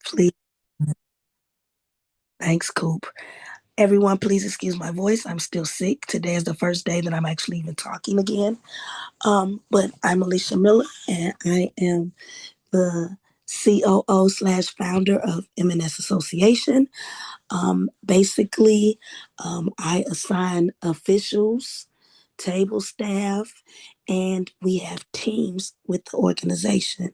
Please, thanks, Coop. Everyone, please excuse my voice. I'm still sick. Today is the first day that I'm actually even talking again. But I'm Alicia Miller, and I am the COO slash founder of MNS Association. Basically, I assign officials, table staff, and we have teams with the organization.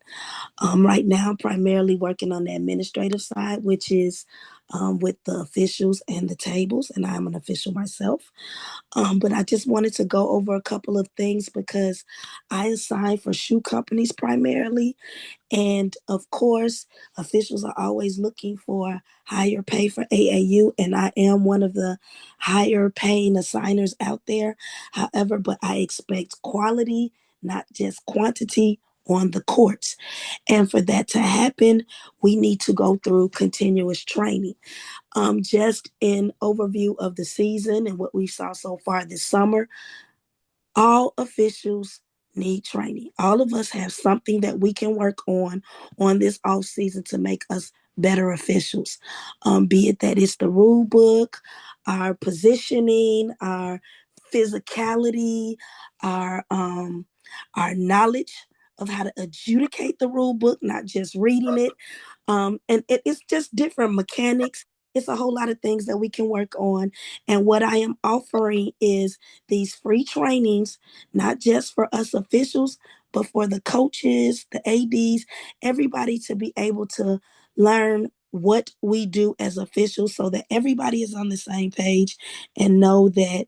Right now, I'm primarily working on the administrative side, which is with the officials and the tables, and I'm an official myself. But I just wanted to go over a couple of things because I assign for shoe companies primarily. And of course, officials are always looking for higher pay for AAU, and I am one of the higher paying assigners out there. However, but I expect quality, not just quantity on the courts. And for that to happen, we need to go through continuous training. Just in overview of the season and what we saw so far this summer, all officials need training. All of us have something that we can work on this off season to make us better officials. Be it that it's the rule book, our positioning, our physicality, our um, our knowledge of how to adjudicate the rule book, not just reading it. It's just different mechanics. It's a whole lot of things that we can work on. And what I am offering is these free trainings, not just for us officials, but for the coaches, the ADs, everybody to be able to learn what we do as officials so that everybody is on the same page and know that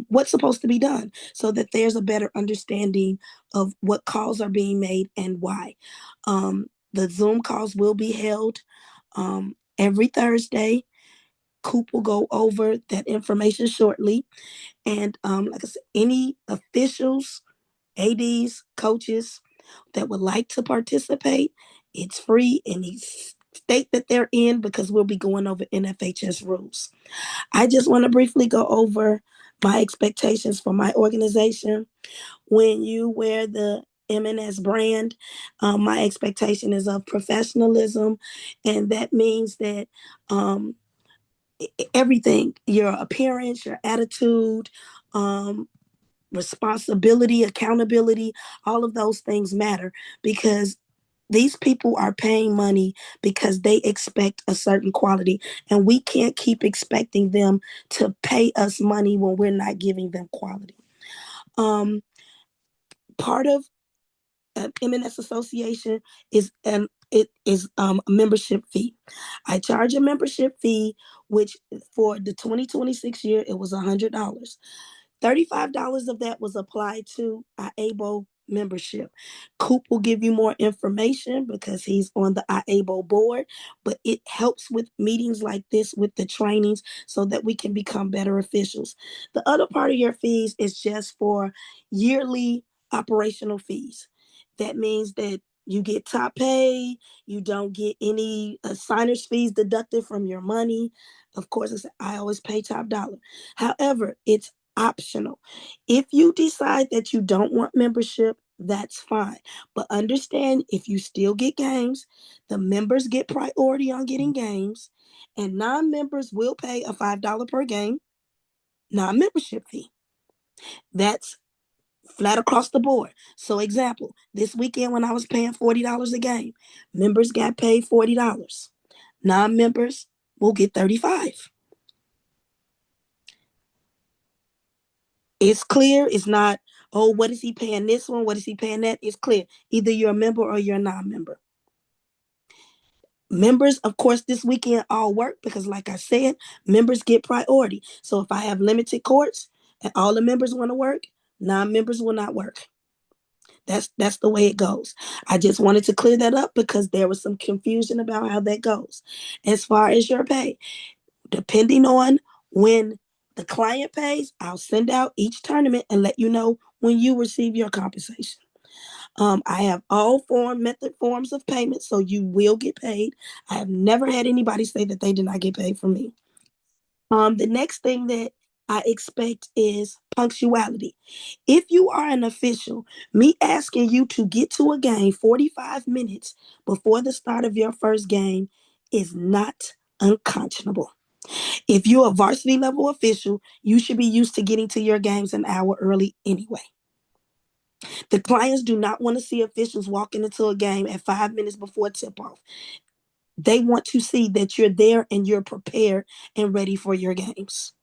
what's supposed to be done so that there's a better understanding of what calls are being made and why. The Zoom calls will be held every Thursday. Coop will go over that information shortly. And like I said, any officials, ADs, coaches that would like to participate, it's free in the state that they're in because we'll be going over NFHS rules. I just want to briefly go over my expectations for my organization. When you wear the MNS brand, my expectation is of professionalism, and that means that um, everything, your appearance, your attitude, um, responsibility, accountability, all of those things matter because these people are paying money because they expect a certain quality, and we can't keep expecting them to pay us money when we're not giving them quality. Um, Part of MNS Association is a membership fee. I charge a membership fee, which for the 2026 year it was $100. $35 of that was applied to IABO membership. Coop will give you more information because he's on the IABO board, but it helps with meetings like this with the trainings so that we can become better officials. The other part of your fees is just for yearly operational fees. That means that you get top pay, you don't get any signer's fees deducted from your money. Of course, I always pay top dollar. However, it's optional. If you decide that you don't want membership, that's fine. But understand if you still get games, the members get priority on getting games, and non members will pay a $5 per game non membership fee. That's flat across the board. So, example, this weekend when I was paying $40 a game, members got paid $40. Non members will get 35. It's clear. It's not, oh, what is he paying this one? What is he paying that? It's clear. Either you're a member or you're a non-member. Members, of course, this weekend all work because, like I said, members get priority. So if I have limited courts and all the members want to work, non-members will not work. That's the way it goes. I just wanted to clear that up because there was some confusion about how that goes. As far as your pay, depending on when the client pays, I'll send out each tournament and let you know when you receive your compensation. I have all forms of payment, so you will get paid. I have never had anybody say that they did not get paid from me. The next thing that I expect is punctuality. If you are an official, me asking you to get to a game 45 minutes before the start of your first game is not unconscionable. If you're a varsity level official, you should be used to getting to your games an hour early anyway. The clients do not want to see officials walking into a game at 5 minutes before tip off. They want to see that you're there and you're prepared and ready for your games.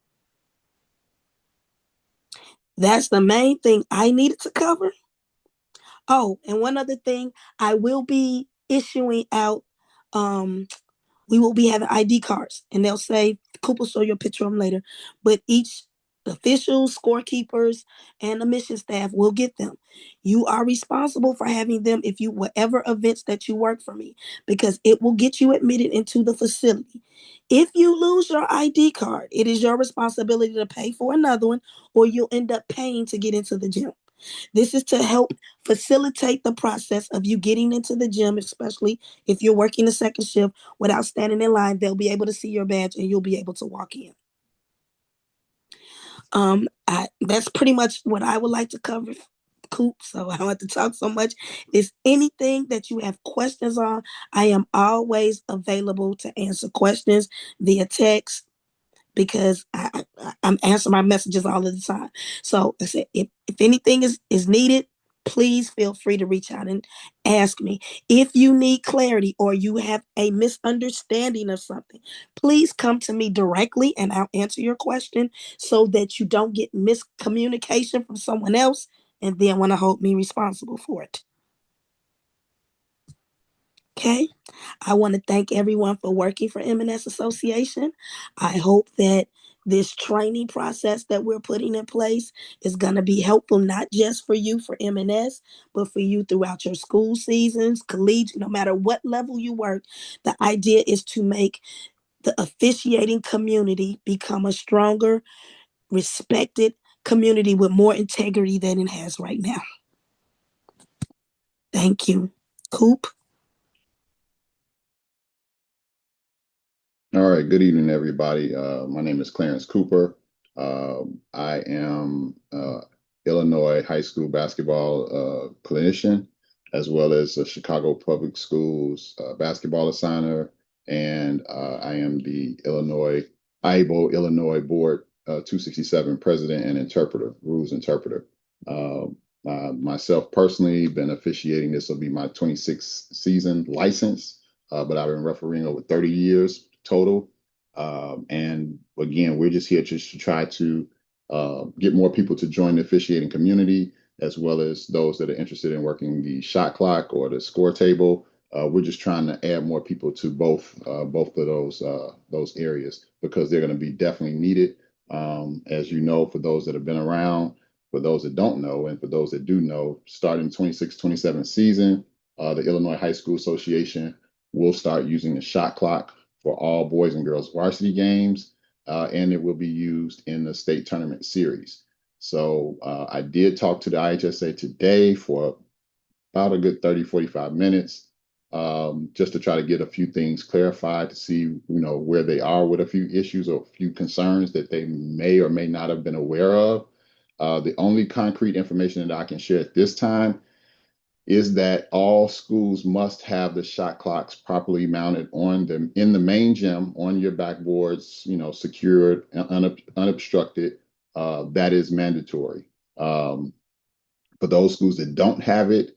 That's the main thing I needed to cover. Oh, and one other thing, I will be issuing out we will be having ID cards, and they'll say, Cooper, show your picture of them later. But each officials, scorekeepers, and the mission staff will get them. You are responsible for having them if you whatever events that you work for me, because it will get you admitted into the facility. If you lose your ID card, it is your responsibility to pay for another one, or you'll end up paying to get into the gym. This is to help facilitate the process of you getting into the gym, especially if you're working the second shift without standing in line. They'll be able to see your badge and you'll be able to walk in. That's pretty much what I would like to cover, Coop. So I don't have to talk so much. If there's anything that you have questions on, I am always available to answer questions via text, because I'm answering my messages all of the time. So I said, if anything is needed, please feel free to reach out and ask me. If you need clarity or you have a misunderstanding of something, please come to me directly and I'll answer your question so that you don't get miscommunication from someone else and then want to hold me responsible for it. Okay. I want to thank everyone for working for MNS Association. I hope that this training process that we're putting in place is going to be helpful, not just for you for MNS, but for you throughout your school seasons, collegiate, no matter what level you work. The idea is to make the officiating community become a stronger, respected community with more integrity than it has right now. Thank you. Coop? All right, good evening, everybody. My name is Clarence Cooper. I am Illinois high school basketball clinician, as well as a Chicago Public Schools basketball assigner, and I am the Illinois Board 267 president and interpreter, rules interpreter. Myself personally, been officiating. This will be my 26th season license, but I've been refereeing over 30 years total. And again, we're just here to try to get more people to join the officiating community, as well as those that are interested in working the shot clock or the score table. We're just trying to add more people to both of those areas, because they're going to be definitely needed. As you know, for those that have been around, for those that don't know, and for those that do know, starting 26-27 season, the Illinois High School Association will start using the shot clock for all boys and girls varsity games, and it will be used in the state tournament series. So I did talk to the IHSA today for about a good 30-45 minutes, just to try to get a few things clarified, to see where they are with a few issues or a few concerns that they may or may not have been aware of. The only concrete information that I can share at this time is that all schools must have the shot clocks properly mounted on them in the main gym on your backboards, secured and unobstructed. That is mandatory. For those schools that don't have it,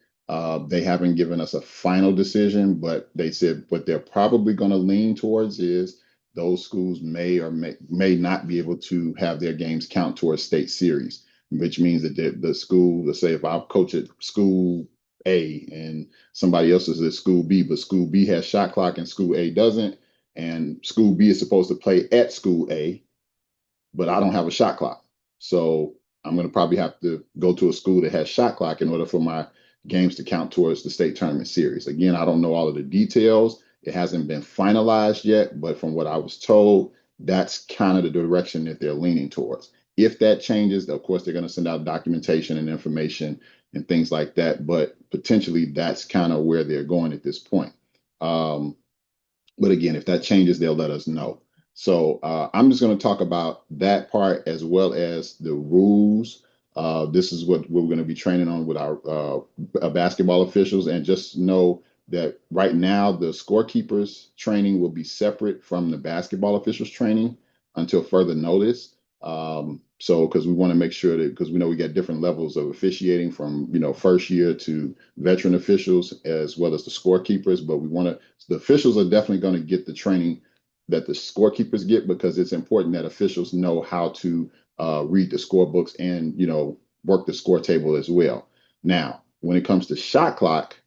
they haven't given us a final decision, but they said what they're probably going to lean towards is those schools may or may not be able to have their games count towards state series, which means that the school, let's say if I coach at school A and somebody else is at school B, but school B has shot clock and school A doesn't, and school B is supposed to play at school A, but I don't have a shot clock. So I'm going to probably have to go to a school that has shot clock in order for my games to count towards the state tournament series. Again, I don't know all of the details. It hasn't been finalized yet, but from what I was told, that's kind of the direction that they're leaning towards. If that changes, of course, they're going to send out documentation and information and things like that. But potentially, that's kind of where they're going at this point. But again, if that changes, they'll let us know. So I'm just going to talk about that part as well as the rules. This is what we're going to be training on with our basketball officials. And just know that right now the scorekeepers training will be separate from the basketball officials training until further notice. So because we want to make sure that because we know we got different levels of officiating from first year to veteran officials as well as the scorekeepers, but we want to the officials are definitely going to get the training that the scorekeepers get because it's important that officials know how to read the scorebooks and work the score table as well. Now, when it comes to shot clock,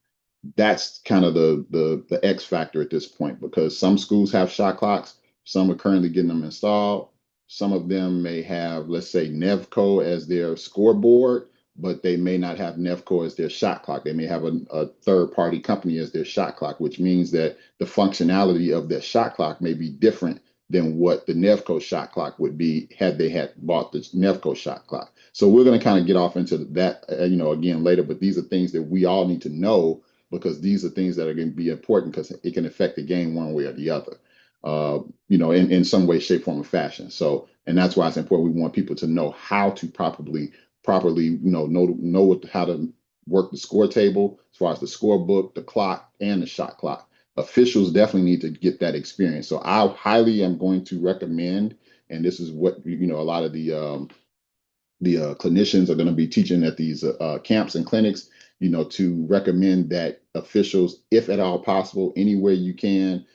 that's kind of the X factor at this point because some schools have shot clocks, some are currently getting them installed. Some of them may have, let's say, Nevco as their scoreboard, but they may not have Nevco as their shot clock. They may have a third party company as their shot clock, which means that the functionality of their shot clock may be different than what the Nevco shot clock would be had they had bought the Nevco shot clock. So we're going to kind of get off into that, again later. But these are things that we all need to know because these are things that are going to be important because it can affect the game one way or the other, in some way, shape, form, or fashion. So, and that's why it's important. We want people to know how to properly, know how to work the score table as far as the scorebook, the clock, and the shot clock. Officials definitely need to get that experience. So I highly am going to recommend, and this is what a lot of the clinicians are going to be teaching at these camps and clinics, to recommend that officials, if at all possible, anywhere you can,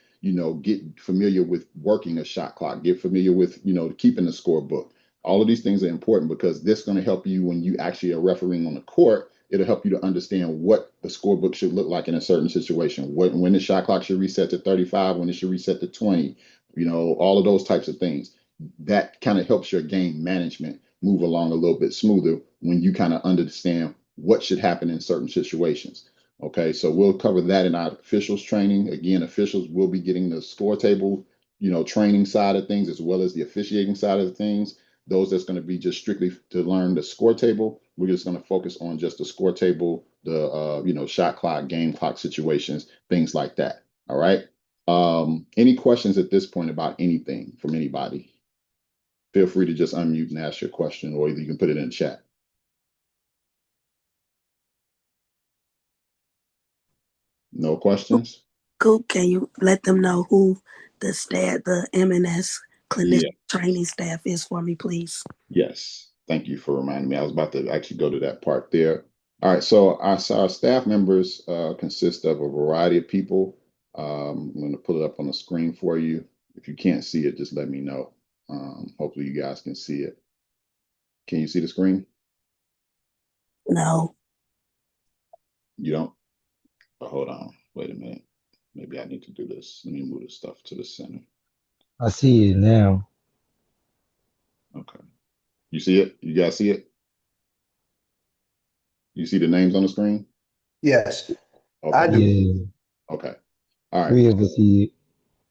get familiar with working a shot clock, get familiar with, keeping the scorebook. All of these things are important because this is going to help you when you actually are refereeing on the court. It'll help you to understand what the scorebook should look like in a certain situation. When the shot clock should reset to 35, when it should reset to 20, all of those types of things. That kind of helps your game management move along a little bit smoother when you kind of understand what should happen in certain situations. Okay, so we'll cover that in our officials training. Again, officials will be getting the score table, training side of things as well as the officiating side of things. Those that's going to be just strictly to learn the score table. We're just going to focus on just the score table, the shot clock, game clock situations, things like that. All right. Any questions at this point about anything from anybody? Feel free to just unmute and ask your question, or either you can put it in chat. No questions? Coop, can you let them know who the MNS clinician Yeah. training staff is for me, please? Yes. Thank you for reminding me. I was about to actually go to that part there. All right. So our staff members consist of a variety of people. I'm going to put it up on the screen for you. If you can't see it, just let me know. Hopefully you guys can see it. Can you see the screen? No. You don't? Oh, hold on. Wait a minute. Maybe I need to do this. Let me move the stuff to the center. I see it now. Okay. You see it? You guys see it? You see the names on the screen? Yes, I Okay. do. Yeah, Okay. All right. we have to see it.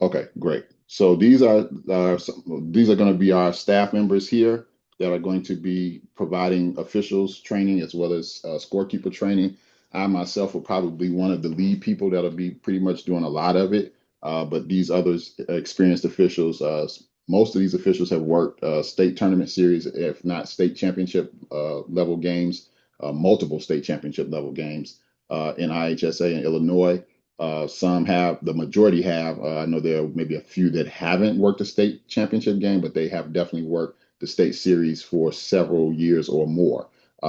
Okay, great. So these are going to be our staff members here that are going to be providing officials training as well as scorekeeper training. I myself will probably be one of the lead people that'll be pretty much doing a lot of it. But these others, experienced officials, most of these officials have worked state tournament series, if not state championship level games, multiple state championship level games in IHSA in Illinois. Some have, the majority have. I know there are maybe a few that haven't worked a state championship game, but they have definitely worked the state series for several years or more.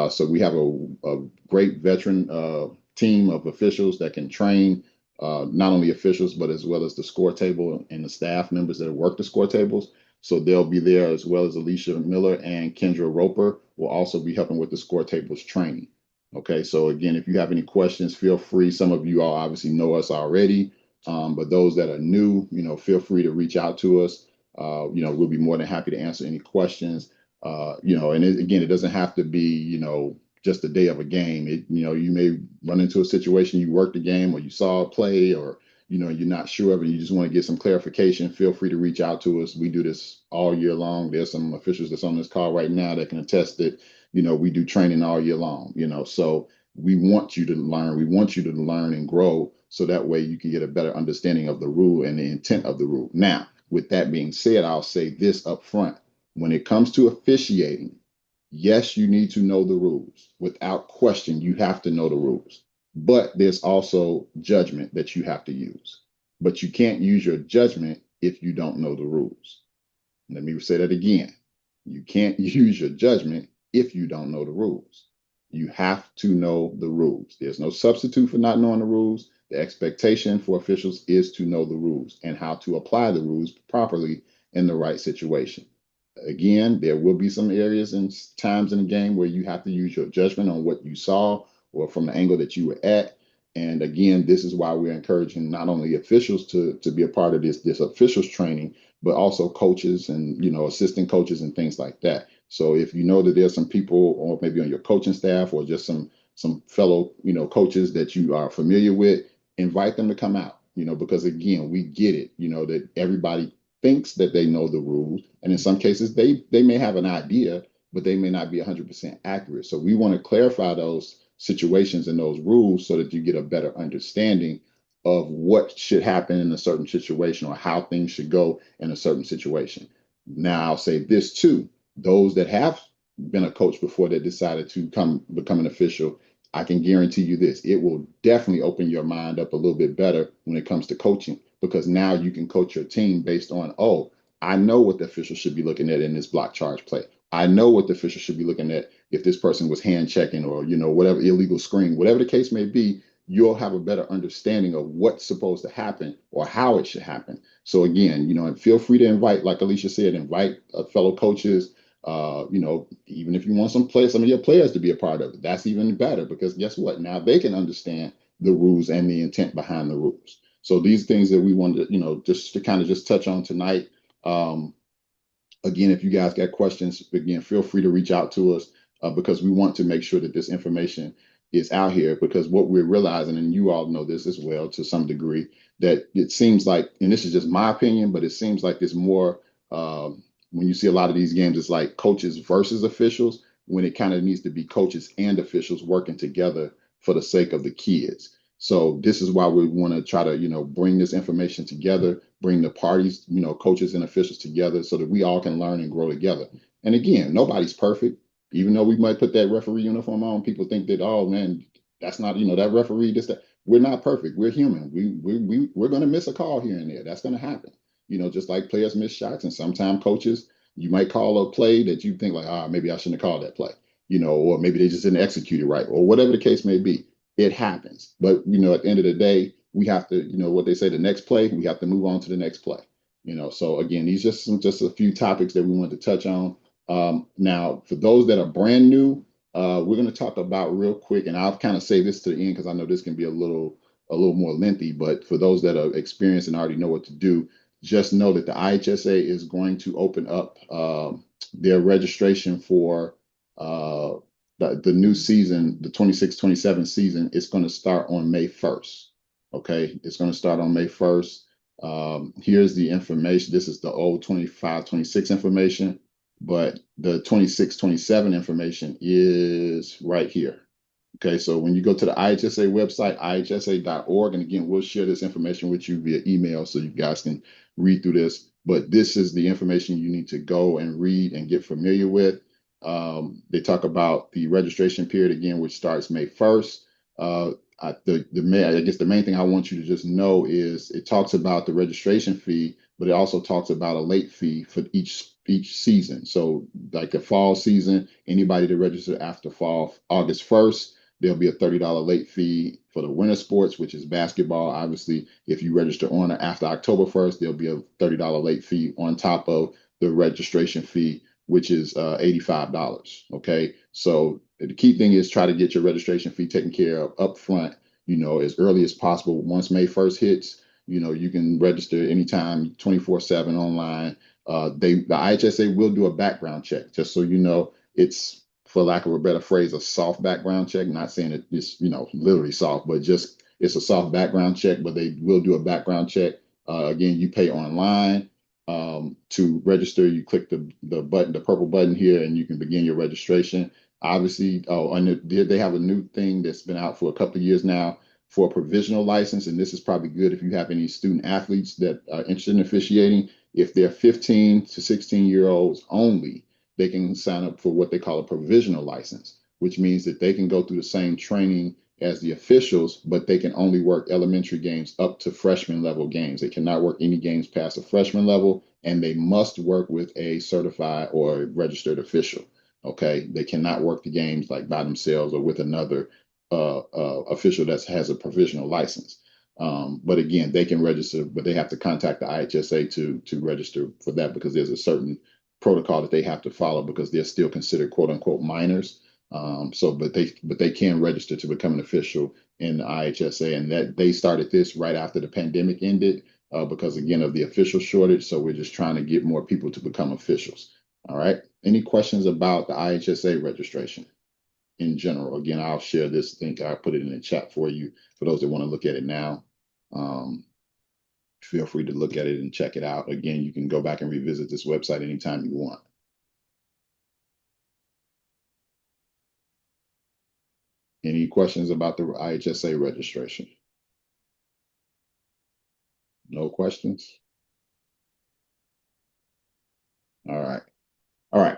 So we have a great veteran team of officials that can train not only officials, but as well as the score table and the staff members that work the score tables. So they'll be there as well as Alicia Miller and Kendra Roper will also be helping with the score tables training. Okay, so again, if you have any questions, feel free. Some of you all obviously know us already, but those that are new, feel free to reach out to us. We'll be more than happy to answer any questions. And again, it doesn't have to be, just the day of a game. You may run into a situation, you worked the game or you saw a play or, you're not sure of it. You just want to get some clarification. Feel free to reach out to us. We do this all year long. There's some officials that's on this call right now that can attest that we do training all year long, so we want you to learn. We want you to learn and grow so that way you can get a better understanding of the rule and the intent of the rule. Now, with that being said, I'll say this up front. When it comes to officiating, yes, you need to know the rules. Without question, you have to know the rules. But there's also judgment that you have to use. But you can't use your judgment if you don't know the rules. Let me say that again. You can't use your judgment if you don't know the rules. You have to know the rules. There's no substitute for not knowing the rules. The expectation for officials is to know the rules and how to apply the rules properly in the right situation. Again, there will be some areas and times in the game where you have to use your judgment on what you saw or from the angle that you were at. And again, this is why we're encouraging not only officials to be a part of this officials training, but also coaches and assistant coaches and things like that. So if you know that there's some people, or maybe on your coaching staff, or just some fellow coaches that you are familiar with, invite them to come out. Because again, we get it. That everybody thinks that they know the rules, and in some cases they may have an idea, but they may not be 100% accurate. So we want to clarify those situations and those rules so that you get a better understanding of what should happen in a certain situation or how things should go in a certain situation. Now, I'll say this too: those that have been a coach before that decided to become an official, I can guarantee you this: it will definitely open your mind up a little bit better when it comes to coaching, because now you can coach your team based on, oh, I know what the official should be looking at in this block charge play. I know what the official should be looking at if this person was hand checking or, whatever illegal screen, whatever the case may be. You'll have a better understanding of what's supposed to happen or how it should happen. So again, and feel free to invite, like Alicia said, invite fellow coaches. Even if you want some of your players to be a part of it, that's even better, because guess what? Now they can understand the rules and the intent behind the rules. So these things that we wanted to, just to kind of just touch on tonight. Again, if you guys got questions, again, feel free to reach out to us, because we want to make sure that this information is out here, because what we're realizing, and you all know this as well to some degree, that it seems like, and this is just my opinion, but it seems like there's more, when you see a lot of these games, it's like coaches versus officials, when it kind of needs to be coaches and officials working together for the sake of the kids. So this is why we want to try to, bring this information together, bring the parties, coaches and officials together so that we all can learn and grow together. And again, nobody's perfect. Even though we might put that referee uniform on, people think that, oh man, that's not, that referee, this, that. We're not perfect. We're human. We're going to miss a call here and there. That's going to happen. Just like players miss shots, and sometimes coaches, you might call a play that you think like, maybe I shouldn't have called that play, or maybe they just didn't execute it right, or whatever the case may be. It happens. But, at the end of the day, we have to, what they say, the next play, we have to move on to the next play. So again, these just a few topics that we want to touch on. Now, for those that are brand new, we're going to talk about real quick, and I'll kind of say this to the end because I know this can be a little more lengthy. But for those that are experienced and already know what to do, just know that the IHSA is going to open up their registration for the new season, the 26-27 season. Is going to start on May 1st. Okay, it's going to start on May 1st. Here's the information. This is the old 25-26 information, but the 26-27 information is right here. Okay, so when you go to the IHSA website, ihsa.org, and again, we'll share this information with you via email so you guys can read through this. But this is the information you need to go and read and get familiar with. They talk about the registration period again, which starts May 1st. I guess the main thing I want you to just know is it talks about the registration fee, but it also talks about a late fee for each season. So like the fall season, anybody to register after fall August 1st, there'll be a $30 late fee. For the winter sports, which is basketball, obviously, if you register on or after October 1st, there'll be a $30 late fee on top of the registration fee, which is $85. Okay, so the key thing is try to get your registration fee taken care of up front, as early as possible. Once May 1st hits, you can register anytime, 24/7 online. The IHSA will do a background check, just so you know. It's, for lack of a better phrase, a soft background check. Not saying it is, literally soft, but just it's a soft background check. But they will do a background check. Again, you pay online. To register, you click the button, the purple button here, and you can begin your registration. Obviously, and they have a new thing that's been out for a couple of years now for a provisional license, and this is probably good if you have any student athletes that are interested in officiating. If they're 15 to 16-year-olds only, they can sign up for what they call a provisional license, which means that they can go through the same training as the officials, but they can only work elementary games up to freshman level games. They cannot work any games past a freshman level, and they must work with a certified or registered official. They cannot work the games like by themselves or with another official that has a provisional license. But again, they can register, but they have to contact the IHSA to register for that, because there's a certain protocol that they have to follow, because they're still considered quote unquote minors. But they can register to become an official in the IHSA, and that they started this right after the pandemic ended, because again of the official shortage. So we're just trying to get more people to become officials. All right. Any questions about the IHSA registration in general? Again, I'll share this link. I'll put it in the chat for you for those that want to look at it now. Feel free to look at it and check it out. Again, you can go back and revisit this website anytime you want. Any questions about the IHSA registration? No questions? All right. All right.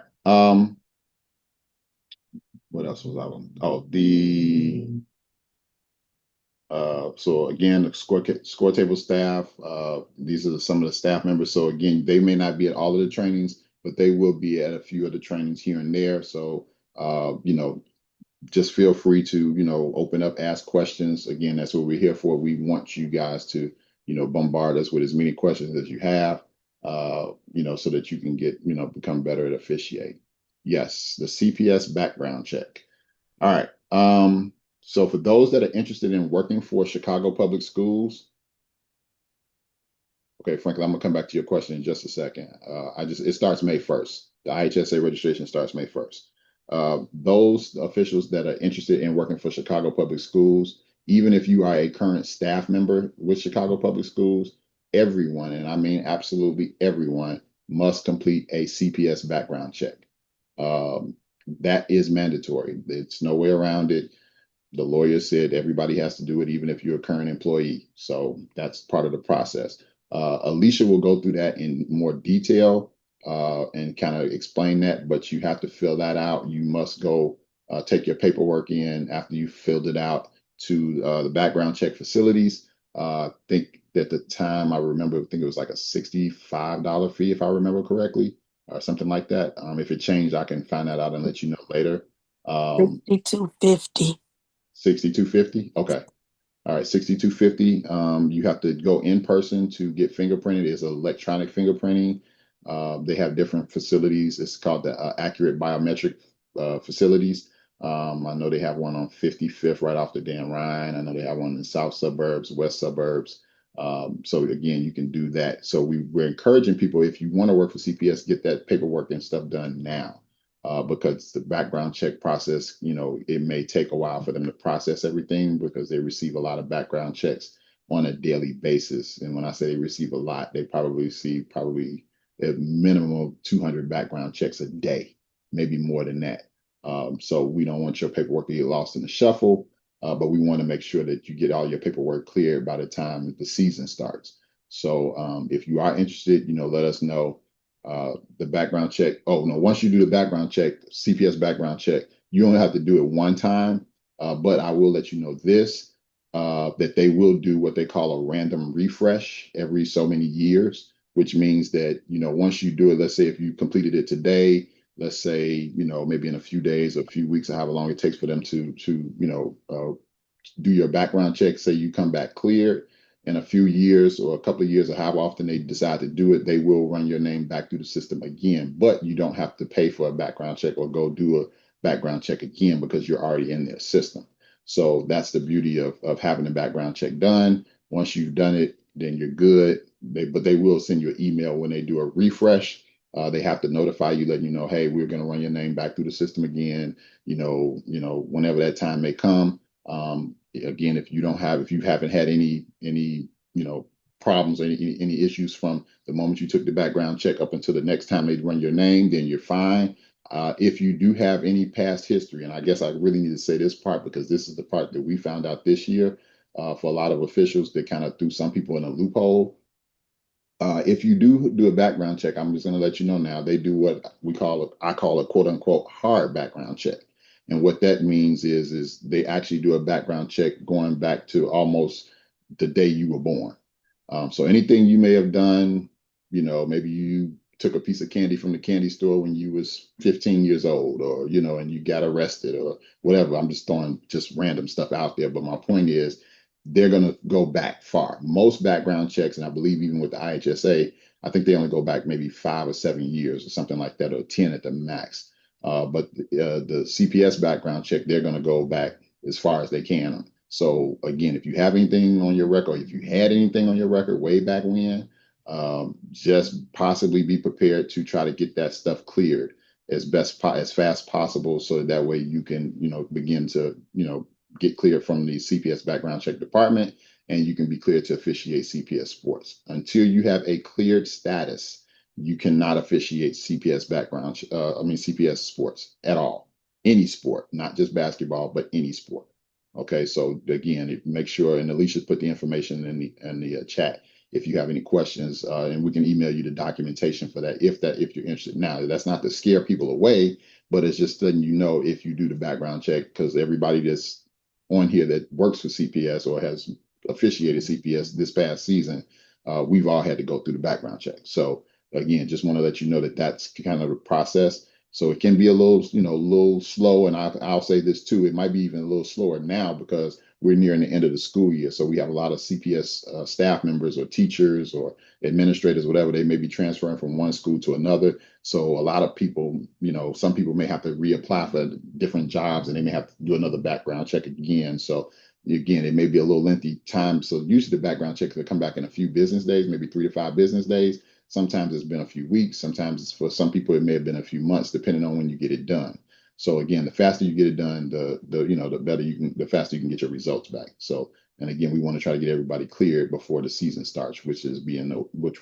What else was I on? Oh, so again, the score table staff, these are some of the staff members. So again, they may not be at all of the trainings, but they will be at a few of the trainings here and there. So, just feel free to, open up, ask questions. Again, that's what we're here for. We want you guys to, bombard us with as many questions as you have, so that you can get, become better at officiating. Yes, the CPS background check. All right. So for those that are interested in working for Chicago Public Schools, okay, Franklin, I'm gonna come back to your question in just a second. It starts May 1st. The IHSA registration starts May 1st. Those officials that are interested in working for Chicago Public Schools, even if you are a current staff member with Chicago Public Schools, everyone, and I mean absolutely everyone, must complete a CPS background check. That is mandatory. It's no way around it. The lawyer said everybody has to do it, even if you're a current employee. So that's part of the process. Alicia will go through that in more detail and kind of explain that, but you have to fill that out. You must go take your paperwork in after you filled it out to the background check facilities. I think at the time, I think it was like a $65 fee, if I remember correctly, or something like that. If it changed, I can find that out and let you know later. 5250. 6250. Okay. All right, 6250. You have to go in person to get fingerprinted. It's electronic fingerprinting. They have different facilities. It's called the Accurate Biometric facilities. I know they have one on 55th right off the Dan Ryan. I know they have one in the south suburbs, west suburbs. So again, you can do that. So we're encouraging people, if you want to work for CPS, get that paperwork and stuff done now. Because the background check process, it may take a while for them to process everything, because they receive a lot of background checks on a daily basis. And when I say they receive a lot, they probably receive a minimum of 200 background checks a day, maybe more than that. So we don't want your paperwork to get lost in the shuffle, but we want to make sure that you get all your paperwork cleared by the time the season starts. So if you are interested, let us know. The background check. Oh no, once you do the background check, CPS background check, you only have to do it one time. But I will let you know this, that they will do what they call a random refresh every so many years, which means that, once you do it, let's say if you completed it today, let's say, maybe in a few days or a few weeks, or however long it takes for them to do your background check, say you come back cleared, in a few years or a couple of years, or how often they decide to do it, they will run your name back through the system again. But you don't have to pay for a background check or go do a background check again, because you're already in their system. So that's the beauty of having a background check done. Once you've done it, then you're good. But they will send you an email when they do a refresh. They have to notify you, letting you know, hey, we're going to run your name back through the system again. Whenever that time may come. Again, if you haven't had any problems or any issues from the moment you took the background check up until the next time they run your name, then you're fine. If you do have any past history, and I guess I really need to say this part, because this is the part that we found out this year, for a lot of officials that kind of threw some people in a loophole. If you do a background check, I'm just going to let you know now, they do what I call a quote unquote hard background check. And what that means is they actually do a background check going back to almost the day you were born. So anything you may have done, maybe you took a piece of candy from the candy store when you was 15 years old, or, and you got arrested or whatever. I'm just throwing just random stuff out there. But my point is, they're going to go back far. Most background checks, and I believe even with the IHSA, I think they only go back maybe 5 or 7 years or something like that, or 10 at the max. But the CPS background check, they're going to go back as far as they can. So again, if you have anything on your record, or if you had anything on your record way back when, just possibly be prepared to try to get that stuff cleared as fast possible, so that way you can, begin to, get cleared from the CPS background check department, and you can be cleared to officiate CPS sports. Until you have a cleared status, you cannot officiate CPS CPS sports at all. Any sport, not just basketball, but any sport. Okay, so again, make sure, and Alicia put the information in the chat if you have any questions, and we can email you the documentation for that if you're interested. Now, that's not to scare people away, but it's just letting you know if you do the background check, because everybody that's on here that works for CPS or has officiated CPS this past season, we've all had to go through the background check. So again, just want to let you know that that's kind of the process. So it can be a little slow. And I'll say this too, it might be even a little slower now because we're nearing the end of the school year. So we have a lot of CPS staff members or teachers or administrators, whatever. They may be transferring from one school to another. So a lot of people, some people may have to reapply for different jobs, and they may have to do another background check again. So again, it may be a little lengthy time. So usually the background check will come back in a few business days, maybe 3 to 5 business days. Sometimes it's been a few weeks. Sometimes for some people, it may have been a few months, depending on when you get it done. So again, the faster you get it done, the faster you can get your results back. So, and again, we want to try to get everybody cleared before the season starts, which will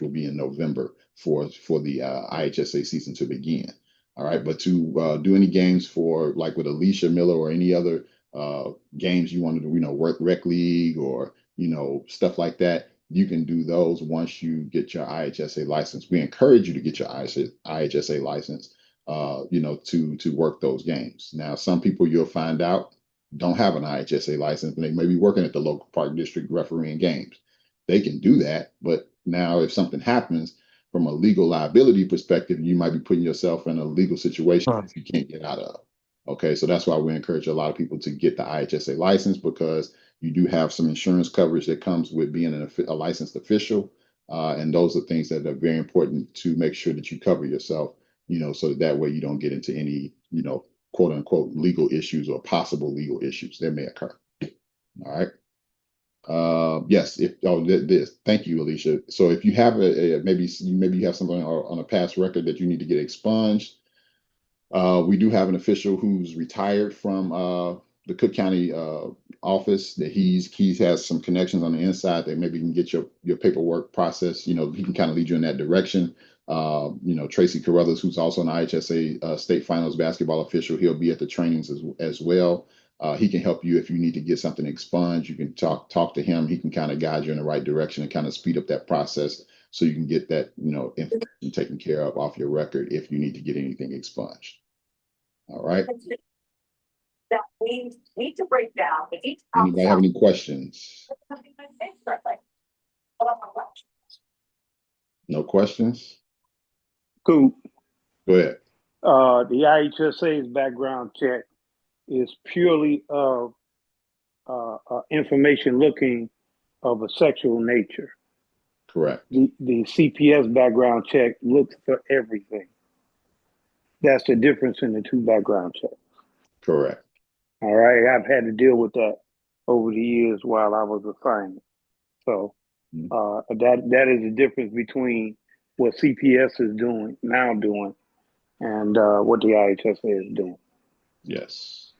be in November for the IHSA season to begin. All right, but to do any games for like with Alicia Miller or any other games you want to do, rec league or stuff like that, you can do those once you get your IHSA license. We encourage you to get your IHSA license, to work those games. Now, some people you'll find out don't have an IHSA license, and they may be working at the local park district refereeing games. They can do that, but now if something happens from a legal liability perspective, you might be putting yourself in a legal situation that you can't get out of. Okay, so that's why we encourage a lot of people to get the IHSA license, because you do have some insurance coverage that comes with being a licensed official. And those are things that are very important to make sure that you cover yourself, so that way you don't get into any, quote unquote, legal issues or possible legal issues that may occur. All right. Yes. Thank you, Alicia. So if you have maybe you have something on a past record that you need to get expunged, we do have an official who's retired from the Cook County office, that he has some connections on the inside that maybe can get your paperwork process. He can kind of lead you in that direction. Tracy Carruthers, who's also an IHSA state finals basketball official, he'll be at the trainings as well. He can help you if you need to get something expunged. You can talk to him. He can kind of guide you in the right direction and kind of speed up that process, so you can get that information taken care of off your record if you need to get anything expunged. All right. That we need to break down. Anybody have any questions? No questions? Cool. Go ahead. The IHSA's background check is purely of information looking of a sexual nature. Correct. The CPS background check looks for everything. That's the difference in the two background checks. Correct. All right. I've had to deal with that over the years while I was assigned. So that is the difference between what CPS is doing and what the IHSA is doing. Yes.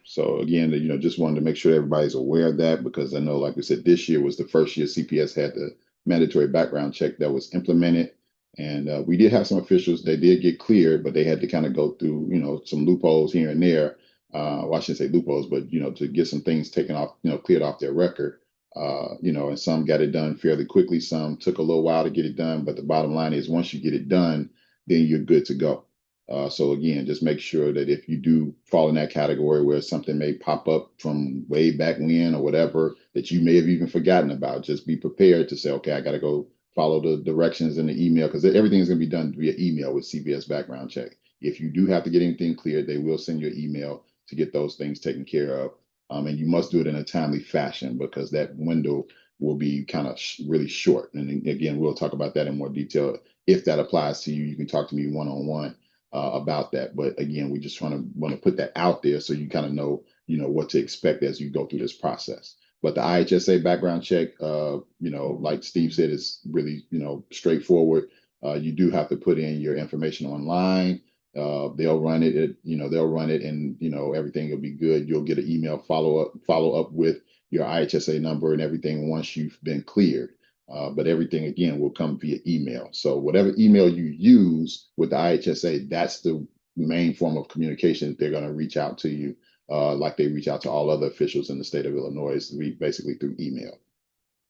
So again, just wanted to make sure everybody's aware of that, because I know, like we said, this year was the first year CPS had the mandatory background check that was implemented. And we did have some officials that did get cleared, but they had to kind of go through, some loopholes here and there. Well, I shouldn't say loopholes, but, to get some things taken off, cleared off their record. And some got it done fairly quickly. Some took a little while to get it done. But the bottom line is, once you get it done, then you're good to go. So again, just make sure that if you do fall in that category where something may pop up from way back when or whatever that you may have even forgotten about, just be prepared to say, okay, I got to go follow the directions in the email, because everything is going to be done via email with CBS background check. If you do have to get anything cleared, they will send you an email to get those things taken care of. And you must do it in a timely fashion, because that window will be kind of really short. And again, we'll talk about that in more detail. If that applies to you, you can talk to me one-on-one about that. But again, we just want to put that out there so you kind of know, what to expect as you go through this process. But the IHSA background check, like Steve said, is really, straightforward. You do have to put in your information online. They'll run it, and, everything will be good. You'll get an email follow up with your IHSA number and everything once you've been cleared. But everything, again, will come via email. So whatever email you use with the IHSA, that's the main form of communication. They're going to reach out to you like they reach out to all other officials in the state of Illinois, basically through email.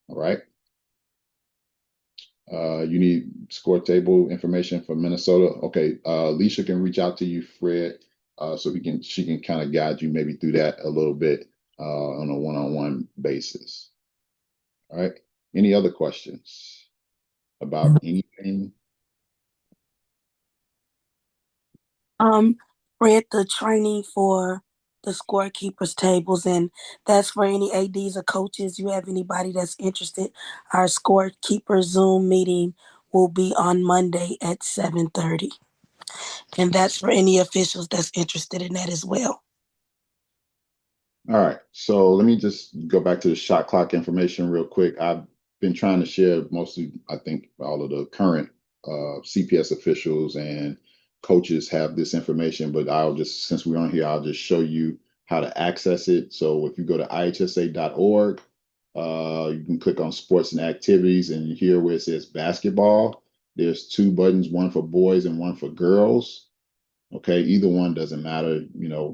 All right. You need score table information for Minnesota. Okay. Alicia can reach out to you, Fred, so she can kind of guide you maybe through that a little bit on a one-on-one basis. All right. Any other questions about anything? Read the training for the scorekeepers tables, and that's for any ADs or coaches. You have anybody that's interested? Our scorekeeper Zoom meeting will be on Monday at 7:30, and that's for any officials that's interested in that as well. All right, so let me just go back to the shot clock information real quick. I've been trying to share mostly, I think, all of the current CPS officials and coaches have this information, but since we're on here, I'll just show you how to access it. So if you go to ihsa.org, you can click on sports and activities, and here where it says basketball, there's two buttons, one for boys and one for girls. Okay, either one doesn't matter,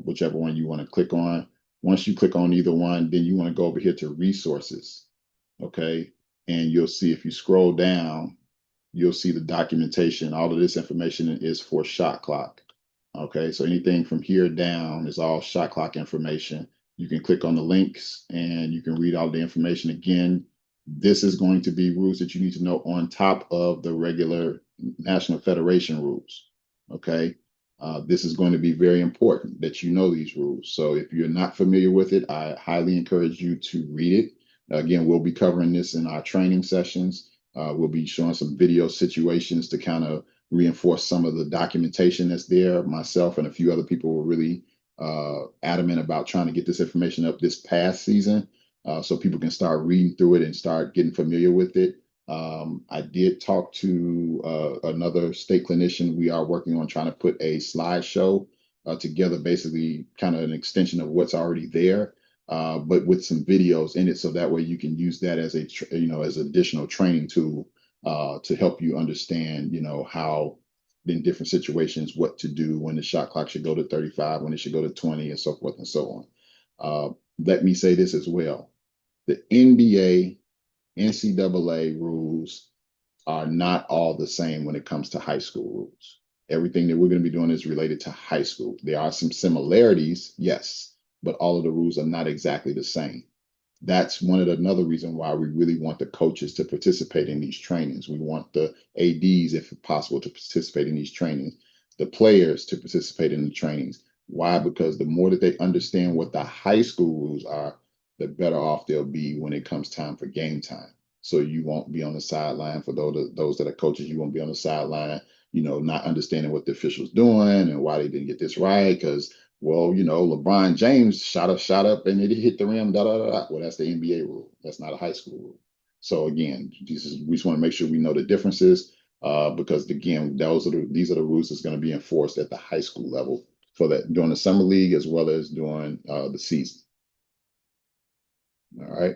whichever one you want to click on. Once you click on either one, then you want to go over here to resources. Okay, and you'll see, if you scroll down, you'll see the documentation. All of this information is for shot clock. Okay, so anything from here down is all shot clock information. You can click on the links and you can read all the information again. This is going to be rules that you need to know on top of the regular National Federation rules. Okay, this is going to be very important that you know these rules. So if you're not familiar with it, I highly encourage you to read it. Again, we'll be covering this in our training sessions. We'll be showing some video situations to kind of reinforce some of the documentation that's there. Myself and a few other people were really adamant about trying to get this information up this past season so people can start reading through it and start getting familiar with it. I did talk to another state clinician. We are working on trying to put a slideshow together, basically kind of an extension of what's already there, but with some videos in it, so that way you can use that as as additional training tool to help you understand, how in different situations what to do, when the shot clock should go to 35, when it should go to 20, and so forth and so on. Let me say this as well: the NBA, NCAA rules are not all the same when it comes to high school rules. Everything that we're going to be doing is related to high school. There are some similarities, yes, but all of the rules are not exactly the same. That's another reason why we really want the coaches to participate in these trainings. We want the ADs, if possible, to participate in these trainings, the players to participate in the trainings. Why? Because the more that they understand what the high school rules are, the better off they'll be when it comes time for game time. So you won't be on the sideline. For those that are coaches, you won't be on the sideline, not understanding what the official's doing and why they didn't get this right. Because, well, LeBron James shot up and it hit the rim, da da da da. Well, that's the NBA rule. That's not a high school rule. So again, we just want to make sure we know the differences because again, these are the rules that's going to be enforced at the high school level for that during the summer league as well as during the season. All right.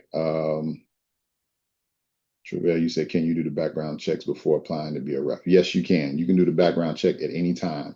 Travell, you said, can you do the background checks before applying to be a ref? Yes, you can. You can do the background check at any time.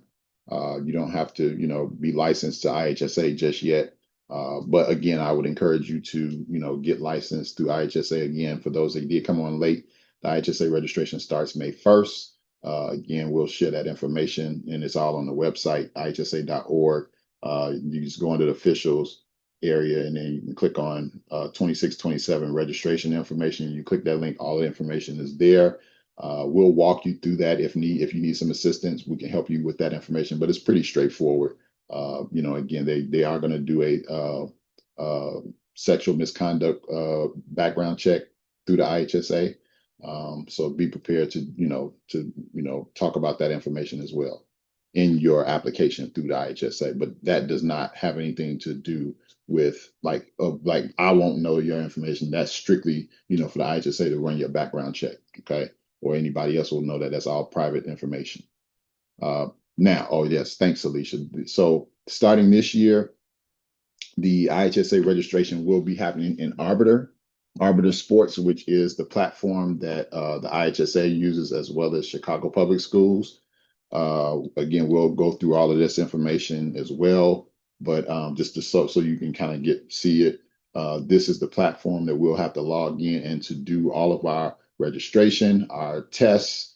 You don't have to, be licensed to IHSA just yet. But again, I would encourage you to, get licensed through IHSA. Again, for those that did come on late, the IHSA registration starts May 1st. Again, we'll share that information, and it's all on the website, ihsa.org. You just go into the officials area, and then you can click on 2627 registration information. You click that link, all the information is there. We'll walk you through that if you need some assistance. We can help you with that information, but it's pretty straightforward. Again, they are going to do a sexual misconduct background check through the IHSA. So be prepared to talk about that information as well in your application through the IHSA. But that does not have anything to do with like I won't know your information. That's strictly for the IHSA to run your background check, okay? Or anybody else will know that that's all private information. Now, oh yes, thanks, Alicia. So starting this year, the IHSA registration will be happening in Arbiter Sports, which is the platform that the IHSA uses, as well as Chicago Public Schools. Again, we'll go through all of this information as well, but just so you can kind of see it. This is the platform that we'll have to log in and to do all of our registration, our tests,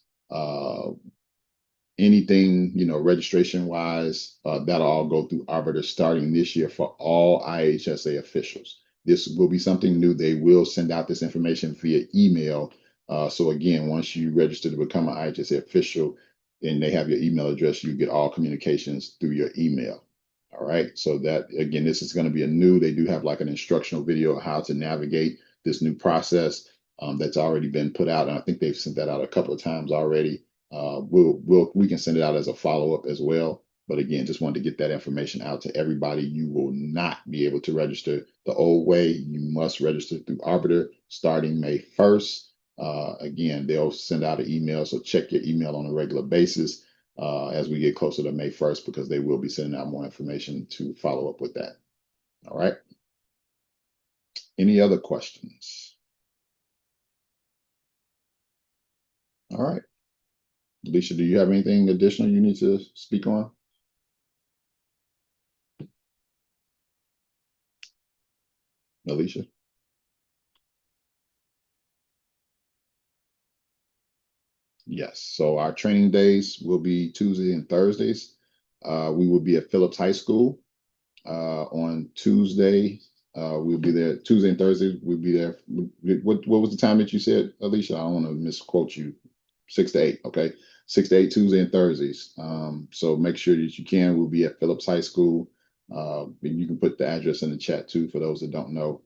anything registration wise, that'll all go through Arbiter starting this year for all IHSA officials. This will be something new. They will send out this information via email. So again, once you register to become an IHSA official and they have your email address, you get all communications through your email. All right. So that, again, this is going to be they do have like an instructional video of how to navigate this new process that's already been put out. And I think they've sent that out a couple of times already. We can send it out as a follow-up as well. But again, just wanted to get that information out to everybody. You will not be able to register the old way. You must register through Arbiter starting May 1st. Again, they'll send out an email, so check your email on a regular basis as we get closer to May 1st, because they will be sending out more information to follow up with that. All right. Any other questions? All right. Alicia, do you have anything additional you need to speak on? Alicia? Yes. So our training days will be Tuesday and Thursdays. We will be at Phillips High School on Tuesday. We'll be there Tuesday and Thursday. We'll be there. What was the time that you said, Alicia? I don't want to misquote you. 6 to 8. Okay. 6 to 8 Tuesday and Thursdays. So make sure that you can. We'll be at Phillips High School. You can put the address in the chat too for those that don't know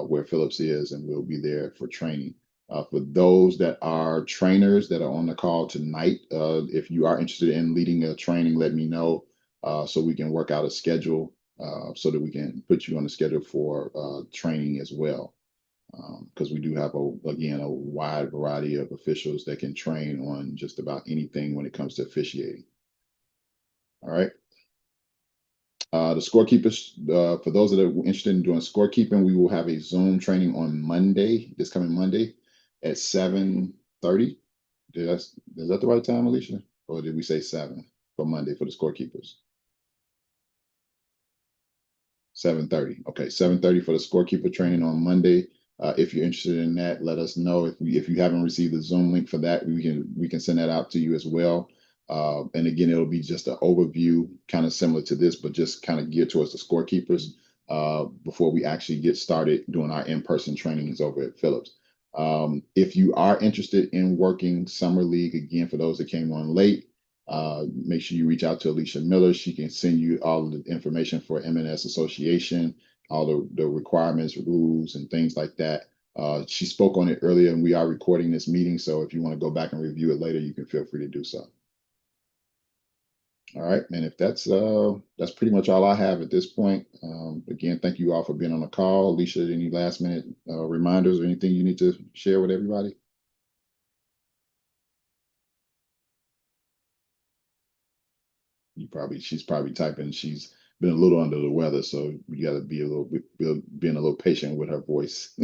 where Phillips is, and we'll be there for training. For those that are trainers that are on the call tonight, if you are interested in leading a training, let me know so we can work out a schedule so that we can put you on the schedule for training as well. Because we do have, again, a wide variety of officials that can train on just about anything when it comes to officiating. All right. The scorekeepers, for those that are interested in doing scorekeeping, we will have a Zoom training on Monday, this coming Monday at 7:30. Is that the right time, Alicia? Or did we say 7 for Monday for the scorekeepers? 7:30. Okay, 7:30 for the scorekeeper training on Monday. If you're interested in that, let us know. If you haven't received the Zoom link for that, we can send that out to you as well. And again, it'll be just an overview, kind of similar to this, but just kind of geared towards the scorekeepers before we actually get started doing our in-person trainings over at Phillips. If you are interested in working Summer League, again, for those that came on late, make sure you reach out to Alicia Miller. She can send you all of the information for MNS Association, all the requirements, rules, and things like that. She spoke on it earlier, and we are recording this meeting. So if you want to go back and review it later, you can feel free to do so. All right, and if that's pretty much all I have at this point. Again, thank you all for being on the call. Alicia, any last minute reminders or anything you need to share with everybody? She's probably typing. She's been a little under the weather, so we got to be being a little patient with her voice.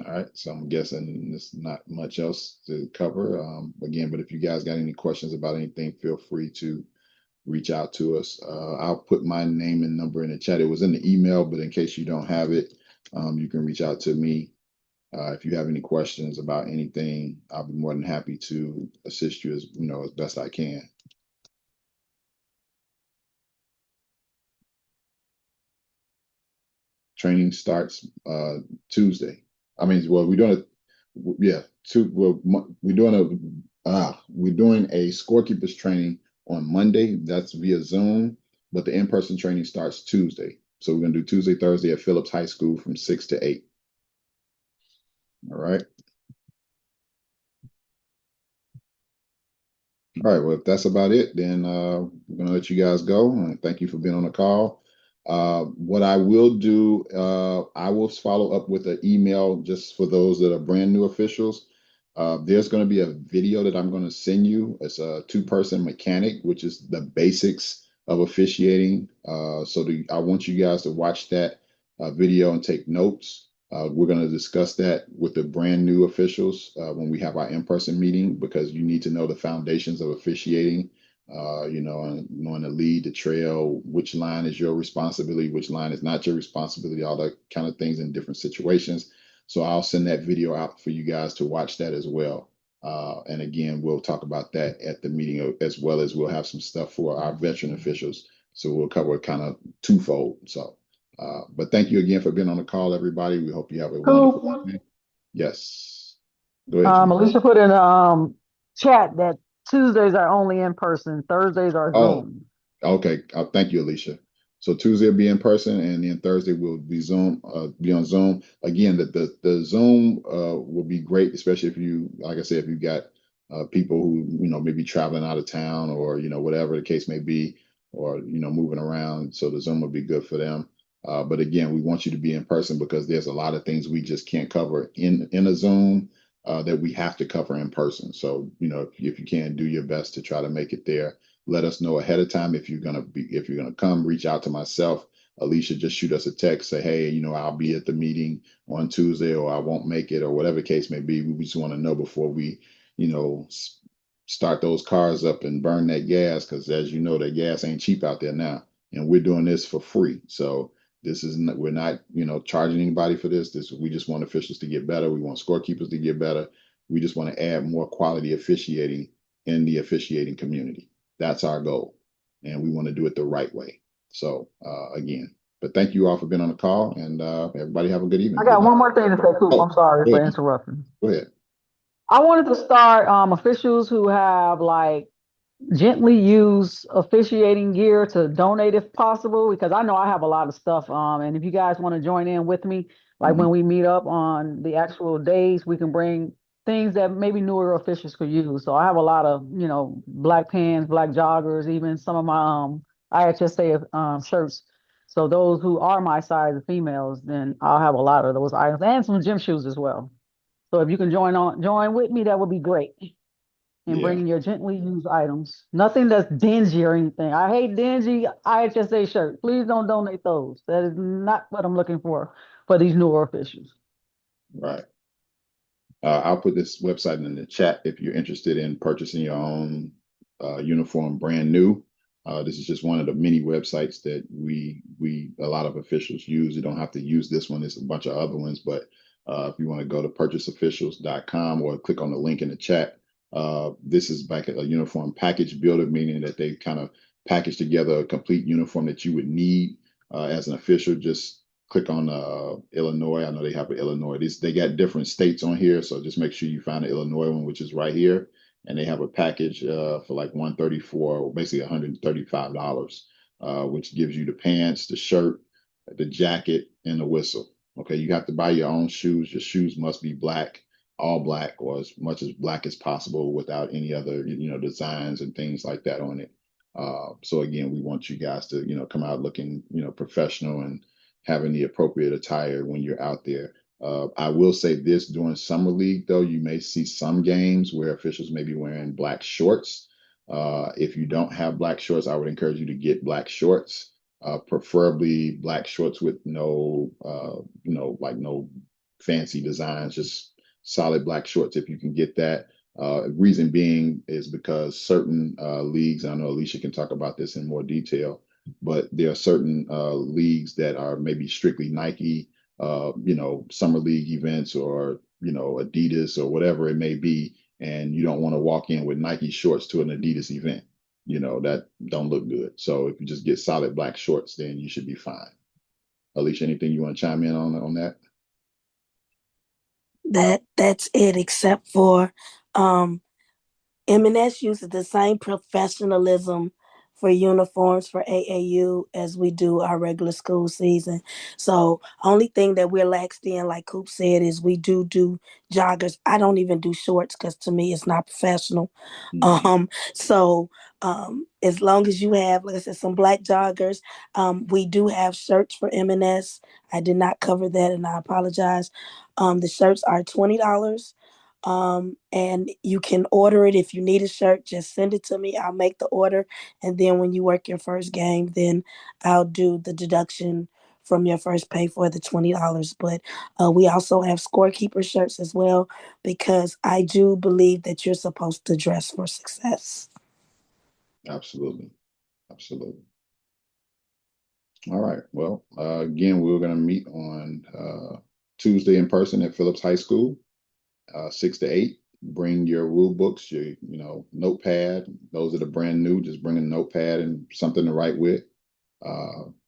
All right, so I'm guessing there's not much else to cover. Again, but if you guys got any questions about anything, feel free to reach out to us. I'll put my name and number in the chat. It was in the email, but in case you don't have it, you can reach out to me. If you have any questions about anything, I'll be more than happy to assist you as best I can. Training starts Tuesday. I mean, well, we're doing it. Yeah, we're doing a Scorekeepers training on Monday. That's via Zoom, but the in-person training starts Tuesday. So we're gonna do Tuesday, Thursday at Phillips High School from 6 to 8. All right. All right, well, if that's about it, then we're gonna let you guys go. And thank you for being on the call. What I will do, I will follow up with an email just for those that are brand new officials. There's going to be a video that I'm going to send you. It's a two-person mechanic, which is the basics of officiating. I want you guys to watch that video and take notes. We're going to discuss that with the brand new officials when we have our in-person meeting, because you need to know the foundations of officiating, and knowing the lead, the trail, which line is your responsibility, which line is not your responsibility, all that kind of things in different situations. So I'll send that video out for you guys to watch that as well. And again, we'll talk about that at the meeting, as well as we'll have some stuff for our veteran officials. So we'll cover kind of twofold. But thank you again for being on the call, everybody. We hope you have a wonderful day. Yes. Go ahead, Jim. Alicia put in chat that Tuesdays are only in person, Thursdays are Oh, Zoom. okay. Thank you, Alicia. So Tuesday will be in person, and then Thursday will be be on Zoom. Again, the Zoom will be great, especially if you, like I said, if you got people who maybe traveling out of town, or whatever the case may be, or moving around. So the Zoom will be good for them. But again, we want you to be in person, because there's a lot of things we just can't cover in a Zoom that we have to cover in person. So if you can, do your best to try to make it there. Let us know ahead of time if you're gonna come. Reach out to myself, Alicia. Just shoot us a text. Say, hey, I'll be at the meeting on Tuesday, or I won't make it, or whatever case may be. We just want to know before we, start those cars up and burn that gas, because as you know, that gas ain't cheap out there now, and we're doing this for free. So we're not, charging anybody for this. We just want officials to get better. We want scorekeepers to get better. We just want to add more quality officiating in the officiating community. That's our goal, and we want to do it the right way. So again, but thank you all for being on the call, and everybody have a good evening. I got one more thing to say, Coop. Oh, I'm sorry go for ahead. interrupting. Go ahead. I wanted to start officials who have gently use officiating gear to donate if possible, because I know I have a lot of stuff. And if you guys want to join in with me, when we meet up on the actual days, we can bring things that maybe newer officials could use. So I have a lot of, black pants, black joggers, even some of my IHSA shirts. So those who are my size, the females, then I'll have a lot of those items and some gym shoes as well. So if you can join with me, that would be great. And Yeah. bringing your gently used items. Nothing that's dingy or anything. I hate dingy IHSA shirts. Please don't donate those. That is not what I'm looking for these newer officials. Right. I'll put this website in the chat if you're interested in purchasing your own uniform brand new. This is just one of the many websites that a lot of officials use. You don't have to use this one. There's a bunch of other ones, but if you want to go to purchaseofficials.com or click on the link in the chat, this is back at a uniform package builder, meaning that they kind of package together a complete uniform that you would need as an official. Just click on Illinois. I know they have an Illinois. They got different states on here, so just make sure you find the Illinois one, which is right here. And they have a package for like $134, or basically $135, which gives you the pants, the shirt, the jacket, and the whistle. Okay, you have to buy your own shoes. Your shoes must be black, all black, or as much as black as possible, without any other designs and things like that on it. So again, we want you guys to come out looking professional and having the appropriate attire when you're out there. I will say this: during summer league, though, you may see some games where officials may be wearing black shorts. If you don't have black shorts, I would encourage you to get black shorts, preferably black shorts with no fancy designs, just solid black shorts if you can get that. Reason being is because certain leagues, I know Alicia can talk about this in more detail, but there are certain leagues that are maybe strictly Nike summer league events or, Adidas or whatever it may be. And you don't want to walk in with Nike shorts to an Adidas event. That don't look good. So if you just get solid black shorts, then you should be fine. Alicia, anything you want to chime in on that? That's it, except for MNS uses the same professionalism for uniforms for AAU as we do our regular school season. So only thing that we're laxed in, like Coop said, is we do joggers. I don't even do shorts because to me it's not professional. So as long as you have, like I said, some black joggers, we do have shirts for MNS. I did not cover that, and I apologize. The shirts are $20. And you can order it. If you need a shirt, just send it to me. I'll make the order. And then when you work your first game, then I'll do the deduction from your first pay for the $20. But we also have Scorekeeper shirts as well, because I do believe that you're supposed to dress for success. Absolutely. Absolutely. All right. Well, again, we're going to meet on Tuesday in person at Phillips High School, 6 to 8. Bring your rule books, your notepad. Those that are brand new, just bring a notepad and something to write with.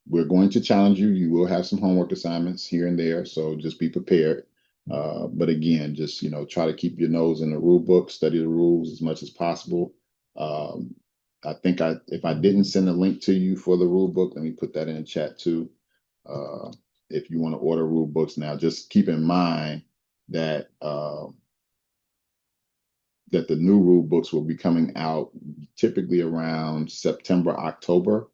We're going to challenge you. You will have some homework assignments here and there, so just be prepared. But again, just try to keep your nose in the rule book, study the rules as much as possible. I think if I didn't send a link to you for the rule book, let me put that in the chat too. If you want to order rule books now, just keep in mind that that the new rule books will be coming out typically around September, October.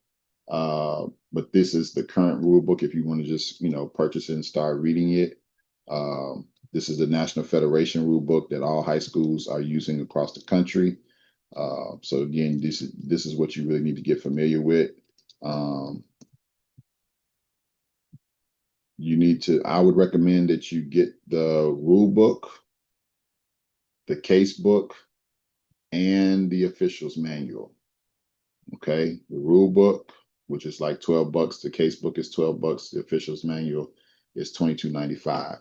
But this is the current rule book if you want to just, purchase it and start reading it. This is the National Federation rule book that all high schools are using across the country. So again, this is what you really need to get familiar with. I would recommend that you get the rule book, the case book, and the officials manual. Okay, the rule book, which is like $12. The case book is $12. The officials manual is $22.95.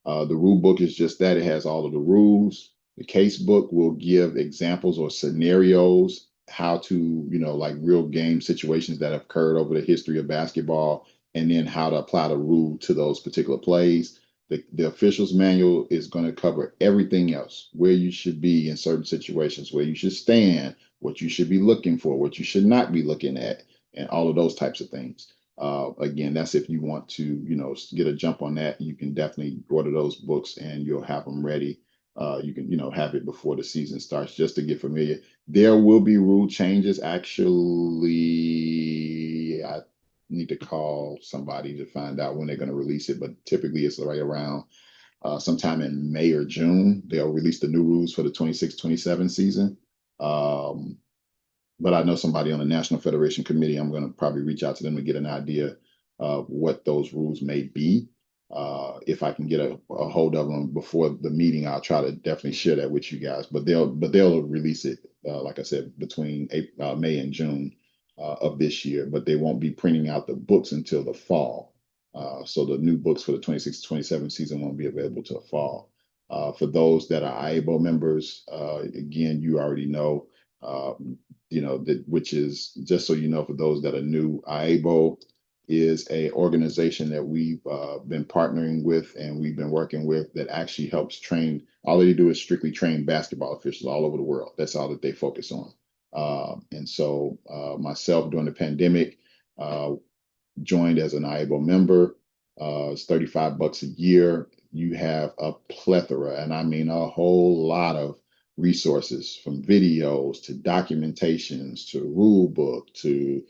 The rule book is just that. It has all of the rules. The case book will give examples or scenarios, how to, like real game situations that have occurred over the history of basketball, and then how to apply the rule to those particular plays. The officials manual is going to cover everything else, where you should be in certain situations, where you should stand, what you should be looking for, what you should not be looking at, and all of those types of things. Again, that's if you want to, get a jump on that. You can definitely order those books and you'll have them ready. You can, have it before the season starts just to get familiar. There will be rule changes. Actually, I need to call somebody to find out when they're going to release it, but typically it's right around sometime in May or June. They'll release the new rules for the 26-27 season. But I know somebody on the National Federation Committee. I'm going to probably reach out to them to get an idea of what those rules may be. If I can get a hold of them before the meeting, I'll try to definitely share that with you guys. But they'll release it, like I said, between May and June of this year. But they won't be printing out the books until the fall. So the new books for the 26-27 season won't be available till fall. For those that are IABO members, again, you already know. Which is, just so you know, for those that are new, IABO is a organization that we've been partnering with and we've been working with that actually helps train. All they do is strictly train basketball officials all over the world. That's all that they focus on. And so myself during the pandemic joined as an IABO member. It's $35 a year. You have a plethora, and I mean a whole lot of resources, from videos to documentations to rule book to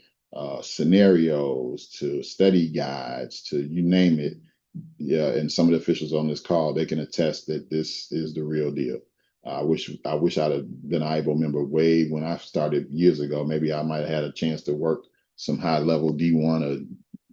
scenarios to study guides to you name it. Yeah, and some of the officials on this call, they can attest that this is the real deal. I wish I'd have been an IABO member way when I started years ago. Maybe I might have had a chance to work some high level D1 or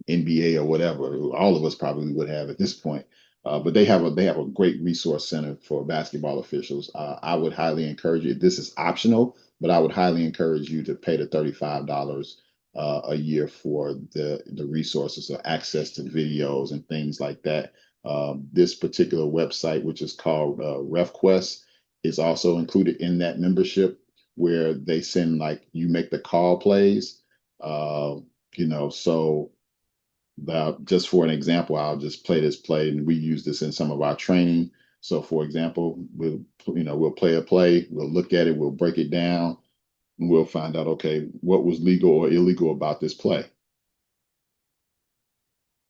NBA or whatever. All of us probably would have at this point. But they have a great resource center for basketball officials. I would highly encourage you. This is optional, but I would highly encourage you to pay the $35 a year for the resources or access to videos and things like that. This particular website, which is called RefQuest, is also included in that membership, where they send, like, you make the call plays. So just for an example, I'll just play this play, and we use this in some of our training. So, for example, we'll play a play, we'll look at it, we'll break it down, and we'll find out, okay, what was legal or illegal about this play.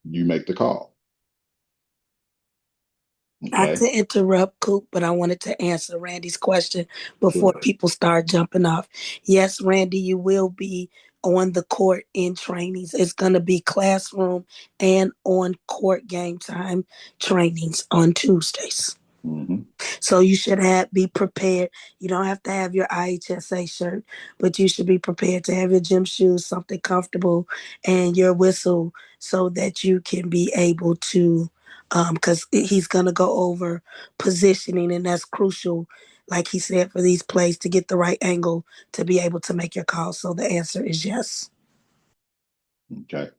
You make the call. Not Okay. to interrupt, Coop, but I wanted to answer Randy's question before Sure. people start jumping off. Yes, Randy, you will be on the court in trainings. It's going to be classroom and on court game time trainings on Tuesdays. Mm-hmm. So you should be prepared. You don't have to have your IHSA shirt, but you should be prepared to have your gym shoes, something comfortable, and your whistle, so that you can be able to, because he's going to go over positioning, and that's crucial, like he said, for these plays to get the right angle to be able to make your call. So the answer is yes. Okay.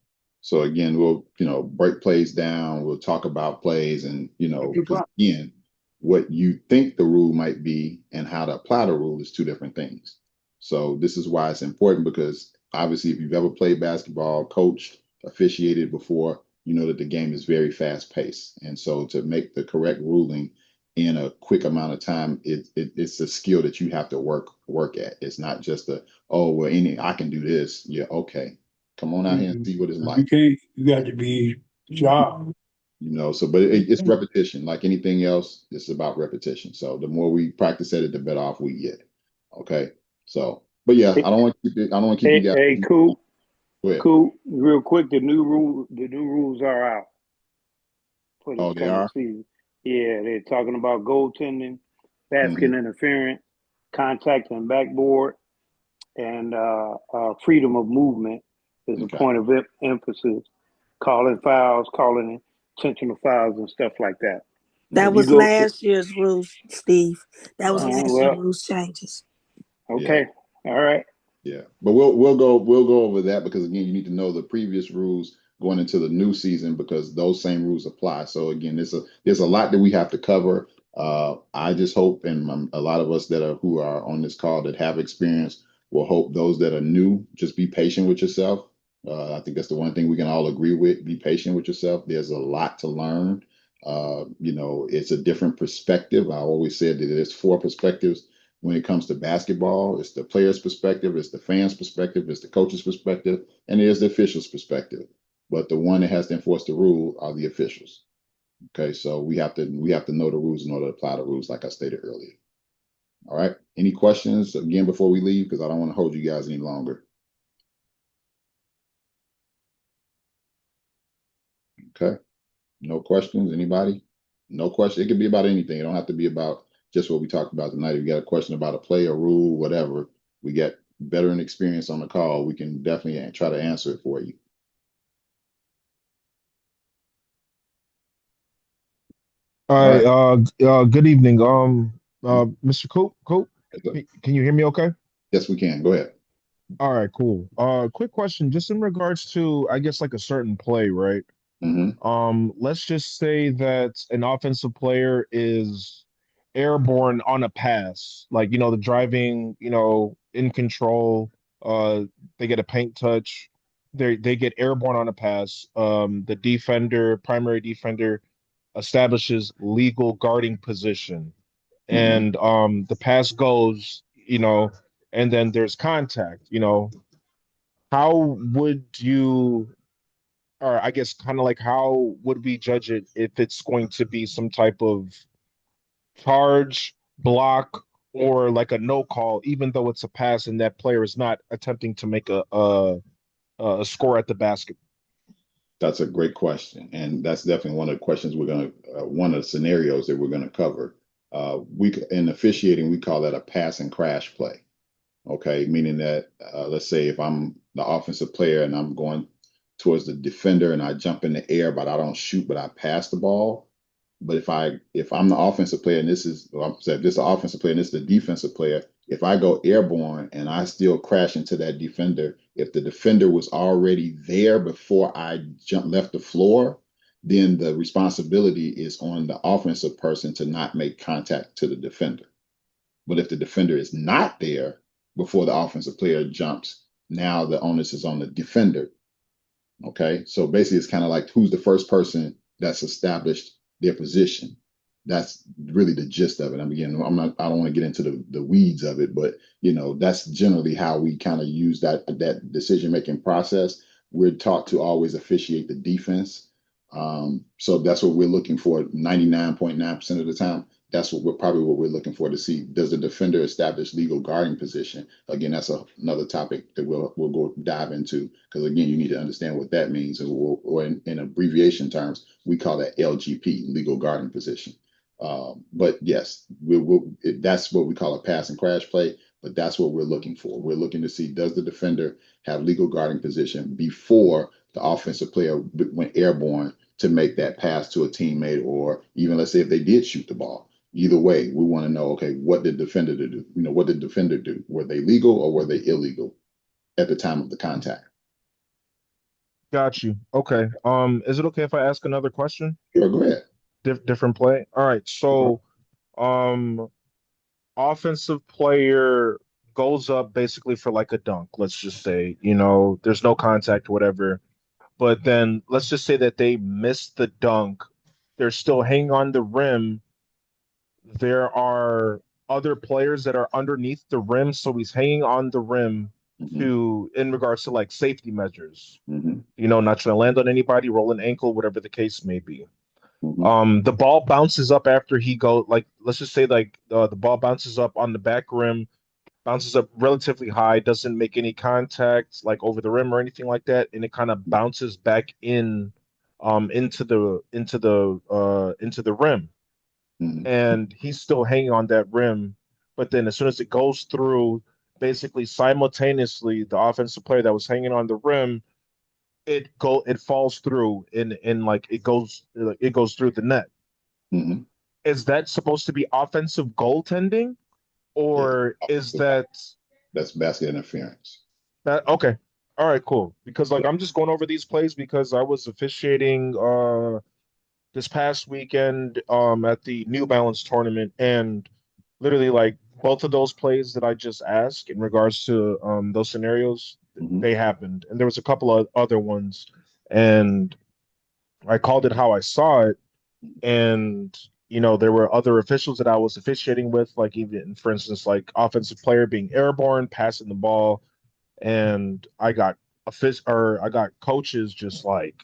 So again, we'll, break plays down. We'll talk about plays, and, because again, what you think the rule might be and how to apply the rule is two different things. So this is why it's important, because obviously if you've ever played basketball, coached, officiated before, you know that the game is very fast paced. And so to make the correct ruling in a quick amount of time, it's a skill that you have to work at. It's not just oh, well, I can do this. Yeah. Okay. Come on out here and see what it's like. You got to be sharp. But it's repetition. Like anything else, it's about repetition. So the more we practice at it, the better off we get. Okay. So, but yeah, I don't want to keep you guys. Hey, Coop. Go ahead. Coop, real quick, the new rules are out for this coming season. Yeah, they're talking about goaltending, basket interference, contact and backboard, and freedom of movement is a point of emphasis. Calling fouls, calling intentional fouls, and stuff like that. That was last year's rules, Steve. That was last year's rules changes. Okay. Yeah. All right. Yeah, but we'll go over that, because again, you need to know the previous rules going into the new season, because those same rules apply. So again, there's a lot that we have to cover. I just hope, and a lot of us who are on this call that have experience will hope those that are new, just be patient with yourself. I think that's the one thing we can all agree with. Be patient with yourself. There's a lot to learn. It's a different perspective. I always said that there's 4 perspectives when it comes to basketball. It's the player's perspective, it's the fans' perspective, it's the coach's perspective, and there's the official's perspective. But the one that has to enforce the rule are the officials. Okay, so we have to know the rules in order to apply the rules, like I stated earlier. All right. Any questions again before we leave? Because I don't want to hold you guys any longer. Okay. No questions? Anybody? No question. It can be about anything. It don't have to be about just what we talked about tonight. If you got a question about a play, a rule, whatever, we got veteran experience on the call. We can definitely try to answer it for you. All right. Good evening. Mr. Coop, can you hear me okay? Yes, we can. Go ahead. All right, cool. Quick question, just in regards to, I guess, like a certain play, right? Let's just say that an offensive player is airborne on a pass, like, the driving, in control, they get a paint touch, they get airborne on a pass. The primary defender establishes legal guarding position, and the pass goes, and then there's contact. How would you, or I guess kind of like, how would we judge it if it's going to be some type of charge, block, or like a no call, even though it's a pass and that player is not attempting to make a score at the basket? That's a great question, and that's definitely one of the questions one of the scenarios that we're gonna cover. In officiating, we call that a pass and crash play. Okay, meaning that let's say if I'm the offensive player and I'm going towards the defender and I jump in the air, but I don't shoot, but I pass the ball. But if I'm the offensive player and this is, well, I'm saying, if this is the offensive player and this is the defensive player, if I go airborne and I still crash into that defender, if the defender was already there before I left the floor, then the responsibility is on the offensive person to not make contact to the defender. But if the defender is not there before the offensive player jumps, now the onus is on the defender. Okay. So basically, it's kind of like who's the first person that's established their position. That's really the gist of it. I mean, again, I don't want to get into the weeds of it, but that's generally how we kind of use that decision-making process. We're taught to always officiate the defense. So that's what we're looking for 99.9% of the time. That's what we're looking for to see. Does the defender establish legal guarding position? Again, that's another topic that we'll go dive into, because again, you need to understand what that means, or in abbreviation terms, we call that LGP, legal guarding position. But yes, that's what we call a pass and crash play. But that's what we're looking for. We're looking to see, does the defender have legal guarding position before the offensive player went airborne to make that pass to a teammate, or even, let's say, if they did shoot the ball. Either way, we want to know, okay, what did the defender do? What did the defender do? Were they legal or were they illegal at the time of the contact? Got you. Okay. Is it okay if I ask another question? Sure, go ahead. Different play. All right. So, offensive player goes up basically for like a dunk. Let's just say, there's no contact, whatever. But then let's just say that they missed the dunk. They're still hanging on the rim. There are other players that are underneath the rim, so he's hanging on the rim in regards to like safety measures. Not trying to land on anybody, roll an ankle, whatever the case may be. The ball bounces up after he go, like, let's just say like the ball bounces up on the back rim, bounces up relatively high, doesn't make any contact like over the rim or anything like that, and it kind of bounces back into the rim. And he's still hanging on that rim. But then as soon as it goes through, basically simultaneously, the offensive player that was hanging on the rim, it falls through and like it goes through the net. Is that supposed to be offensive goaltending, or is that's basket interference? That okay? All right, cool. Because like I'm just going over these plays because I was officiating this past weekend at the New Balance tournament, and literally like both of those plays that I just asked in regards to those scenarios, they happened, and there was a couple of other ones, and I called it how I saw it, and there were other officials that I was officiating with, like even for instance, like offensive player being airborne, passing the ball, and I got I got coaches just like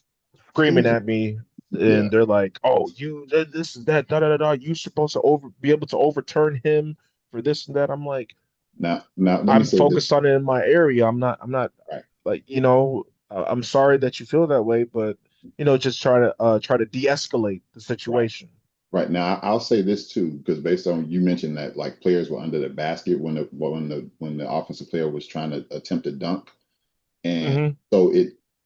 screaming at me, and they're like, "Oh, you this is that da da da da. You're supposed to be able to overturn him for this and that." I'm like, now let me I'm say focused this. on it in my area. I'm not Right. like I'm sorry that you feel that way, but just try to de-escalate the situation. Right now, I'll say this too, because based on you mentioned that like players were under the basket when the offensive player was trying to attempt a dunk, and so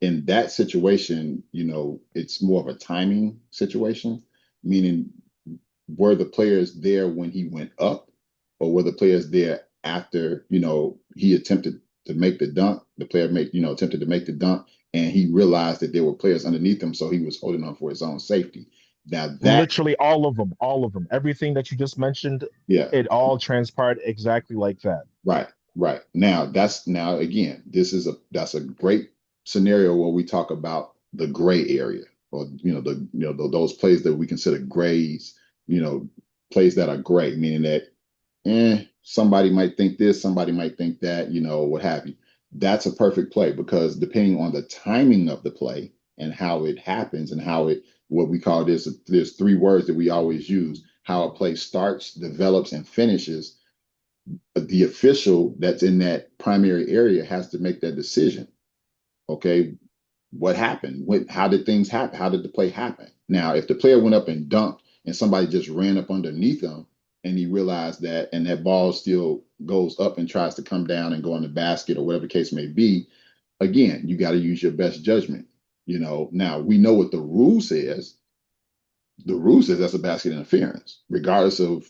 in that situation, it's more of a timing situation, meaning were the players there when he went up, or were the players there after he attempted to make the dunk? The player attempted to make the dunk, and he realized that there were players underneath him, so he was holding on for his own safety. Now that Literally all of them, everything that you just mentioned, yeah, it all transpired exactly like that. right. Now again, that's a great scenario where we talk about the gray area, or those plays that we consider grays, plays that are gray, meaning that somebody might think this, somebody might think that, what have you. That's a perfect play, because depending on the timing of the play and how it happens and what we call this, there's three words that we always use: how a play starts, develops, and finishes. The official that's in that primary area has to make that decision. Okay, what happened? How did things happen? How did the play happen? Now, if the player went up and dunked and somebody just ran up underneath him and he realized that, and that ball still goes up and tries to come down and go in the basket or whatever the case may be, again, you got to use your best judgment. Now we know what the rule says, The rule says that's a basket interference, regardless of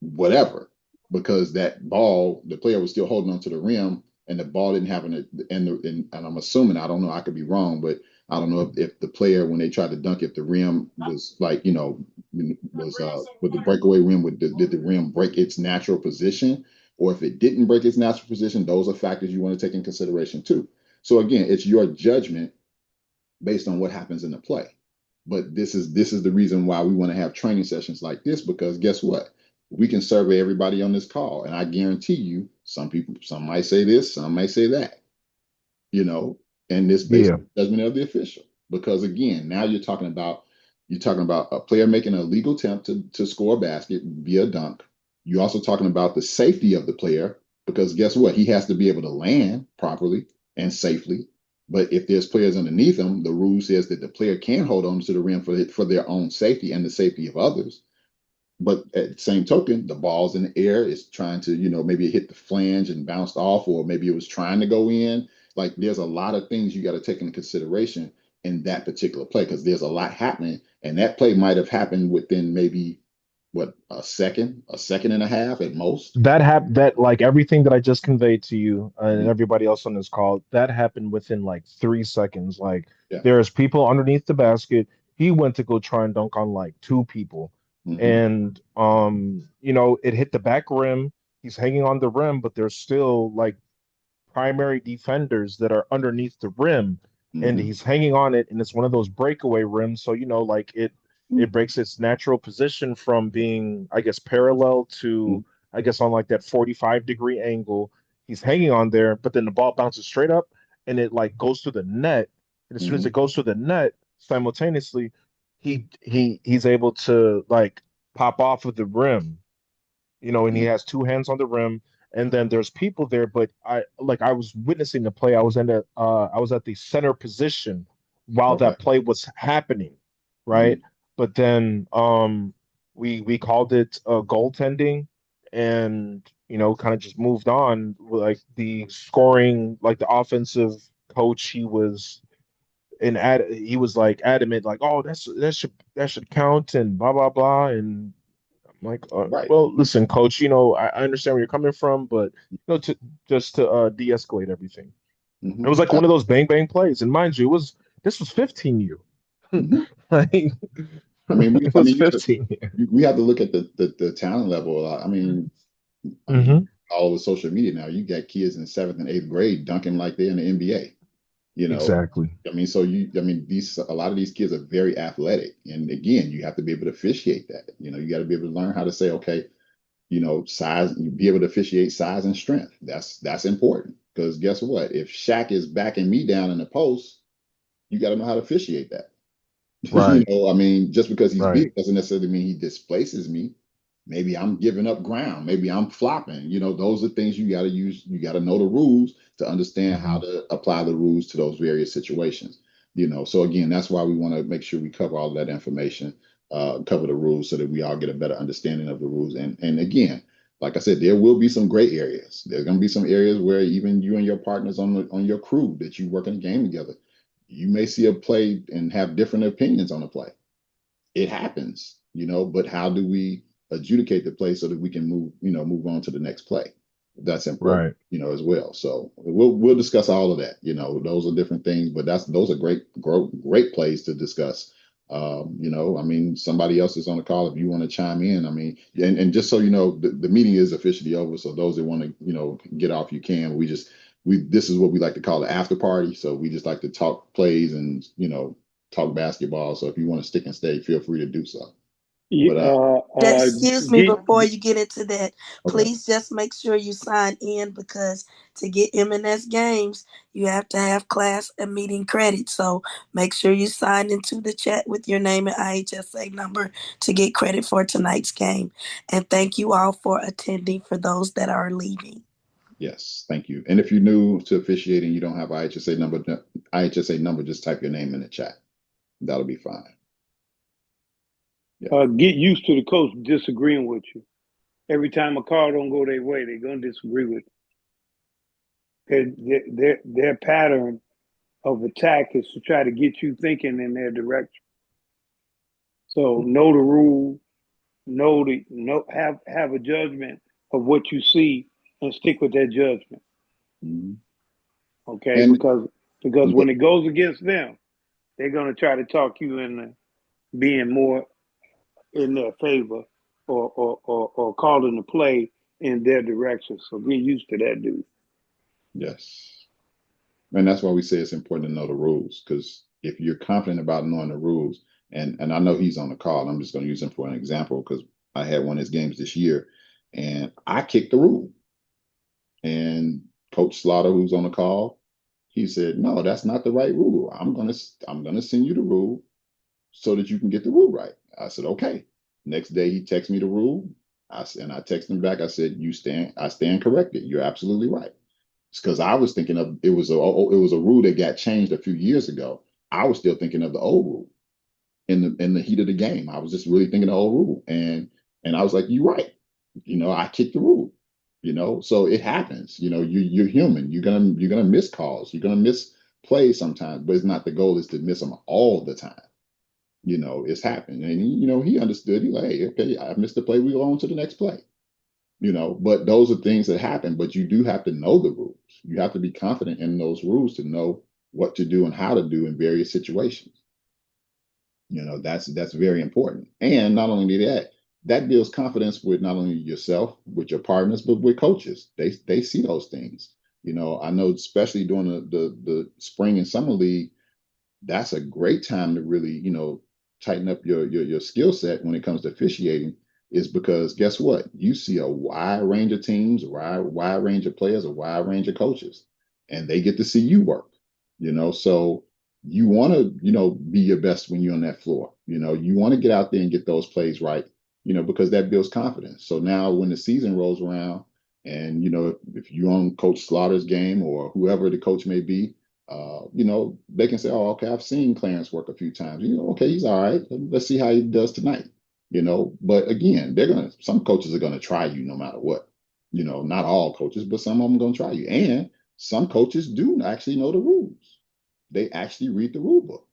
whatever, because that ball, the player was still holding on to the rim, and the ball didn't have and I'm assuming, I don't know, I could be wrong, but I don't know if the player, when they tried to dunk, if the rim was like, was with the breakaway rim, did the rim break its natural position, or if it didn't break its natural position. Those are factors you want to take in consideration too. So again, it's your judgment based on what happens in the play. But this is the reason why we want to have training sessions like this, because guess what? We can survey everybody on this call, and I guarantee you, some might say this, some might say that, you know, and this based Yeah. on the judgment of the official. Because again, now you're talking about a player making a legal attempt to score a basket via dunk. You're also talking about the safety of the player, because guess what? He has to be able to land properly and safely. But if there's players underneath him, the rule says that the player can hold on to the rim for their own safety and the safety of others. But at the same token, the ball's in the air. It's trying to, maybe it hit the flange and bounced off, or maybe it was trying to go in. Like, there's a lot of things you got to take into consideration in that particular play, because there's a lot happening. And that play might have happened within maybe, what, a second and a half at most. That like everything that I just conveyed to you and Mhm. everybody else on this call, that happened within like 3 seconds. Like Yeah. there's people underneath the basket. He went to go try and dunk on like two people. Hmm. And it hit the back rim. He's hanging on the rim, but there's still like primary defenders that are underneath the rim, and Hmm. he's hanging on it, and it's one of those breakaway rims. So like it breaks its natural position from being, I guess, parallel to, I guess, on like that 45-degree angle. He's hanging on there, but then the ball bounces straight up and it like goes through the net. And as soon as Hmm. it goes through the net, simultaneously, he's able to like pop off of the rim, and he has two hands on the rim, and then there's people there. But I was witnessing the play. I was at the center position while Okay. that play was happening, Hmm. right? But then we called it goaltending, and kind of just moved on. Like the scoring, like the offensive coach, he was like adamant, like, oh, that should count and blah blah blah. And I'm like, Right. well, listen, coach, I understand where you're coming from, but to de-escalate everything. It Hmm. was like one of those bang bang plays, and mind you, this was 15U. Hmm. Like I mean, it was 15U. we have to look at the talent level. I mean, Hmm. all over social media now, you got kids in seventh and eighth grade dunking like they're in the NBA. You know, Exactly. I mean, a lot of these kids are very athletic, and again, you have to be able to officiate that. You got to be able to learn how to say, okay, size, be able to officiate size and strength. That's important, because guess what? If Shaq is backing me down in the post, you got to know how to officiate that. Right. I mean, just because he's Right. big doesn't necessarily mean he displaces me. Maybe I'm giving up ground. Maybe I'm flopping. Those are things you got to use. You got to know the rules to understand how Hmm. to apply the rules to those various situations. So again, that's why we want to make sure we cover all of that information, cover the rules, so that we all get a better understanding of the rules. And again, like I said, there will be some gray areas. There's going to be some areas where even you and your partners on your crew that you work in a game together, you may see a play and have different opinions on the play. It happens, but how do we adjudicate the play so that we can move on to the next play? That's important, Right. as well. So we'll discuss all of that. Those are different things, but those are great plays to discuss. I mean, somebody else is on the call if you want to chime in. I mean, and just so you know, the meeting is officially over. So those that want to, get off, you can. This is what we like to call the after party. So we just like to talk plays and, talk basketball. So if you want to stick and stay, feel free to do so. But Excuse me, Get, before you get into that, okay. please just make sure you sign in, because to get MNS games, you have to have class and meeting credit. So make sure you sign into the chat with your name and IHSA number to get credit for tonight's game. And thank you all for attending for those that are leaving. Yes, thank you. And if you're new to officiating, you don't have IHSA number, just type your name in the chat. That'll be fine. Yeah. get used to the coach disagreeing with you. Every time a call don't go their way, they're gonna disagree with you. Their pattern of attack is to try to get you thinking in their direction. So know the rule, have a judgment of what you see and stick with that judgment. Mm-hmm. Okay, And because when it goes against them, they're gonna try to talk you into being more in their favor or calling the play in their direction. So get used to that, dude. yes, and that's why we say it's important to know the rules, because if you're confident about knowing the rules, and I know he's on the call, I'm just going to use him for an example because I had one of his games this year, and I kicked the rule, and Coach Slaughter, who's on the call, he said, "No, that's not the right rule. I'm gonna send you the rule so that you can get the rule right." I said, "Okay." Next day, he texted me the rule. I texted him back. I said, I stand corrected. You're absolutely right." It's because I was thinking of it was a rule that got changed a few years ago. I was still thinking of the old rule in the heat of the game. I was just really thinking the old rule, and I was like, "You're right." I kicked the rule. So it happens. You're human. You're gonna miss calls. You're gonna miss plays sometimes, but it's not the goal is to miss them all the time. It's happened, and he understood. He like, "Hey, okay, I missed the play. We go on to the next play." But those are things that happen, but you do have to know the rules. You have to be confident in those rules to know what to do and how to do in various situations. That's very important. And not only that builds confidence with not only yourself, with your partners, but with coaches. They see those things. I know especially during the spring and summer league, that's a great time to really, tighten up your skill set when it comes to officiating, is because guess what? You see a wide range of teams, a wide range of players, a wide range of coaches, and they get to see you work. So you want to, be your best when you're on that floor. You want to get out there and get those plays right, because that builds confidence. So now when the season rolls around, and if you're on Coach Slaughter's game or whoever the coach may be, they can say, "Oh, okay, I've seen Clarence work a few times. Okay, he's all right. Let's see how he does tonight." But again, some coaches are gonna try you no matter what. Not all coaches, but some of them are gonna try you. And some coaches do actually know the rules. They actually read the rule book.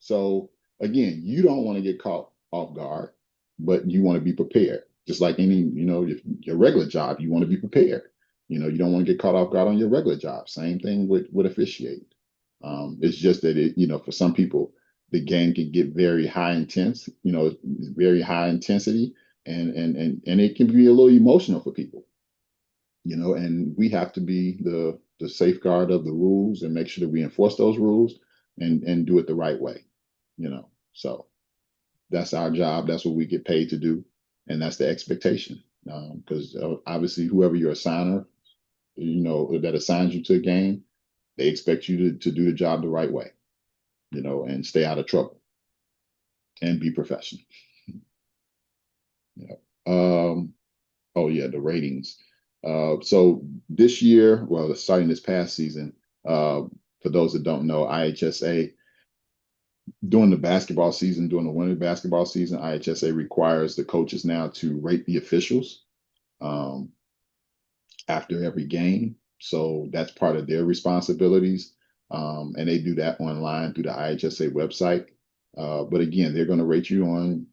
So again, you don't want to get caught off guard, but you want to be prepared. Just like any, if your regular job, you want to be prepared. You don't want to get caught off guard on your regular job. Same thing with officiating. It's just that for some people, the game can get very high intense, very high intensity, and it can be a little emotional for people, and we have to be the safeguard of the rules and make sure that we enforce those rules and do it the right way, So that's our job. That's what we get paid to do, and that's the expectation. Because obviously, whoever your assigner, that assigns you to a game, they expect you to do the job the right way, and stay out of trouble and be professional. Yeah. Oh yeah, the ratings. So this year, well, starting this past season, for those that don't know, IHSA during the basketball season, during the winter basketball season, IHSA requires the coaches now to rate the officials um, after every game. So that's part of their responsibilities. And they do that online through the IHSA website. But again, they're going to rate you on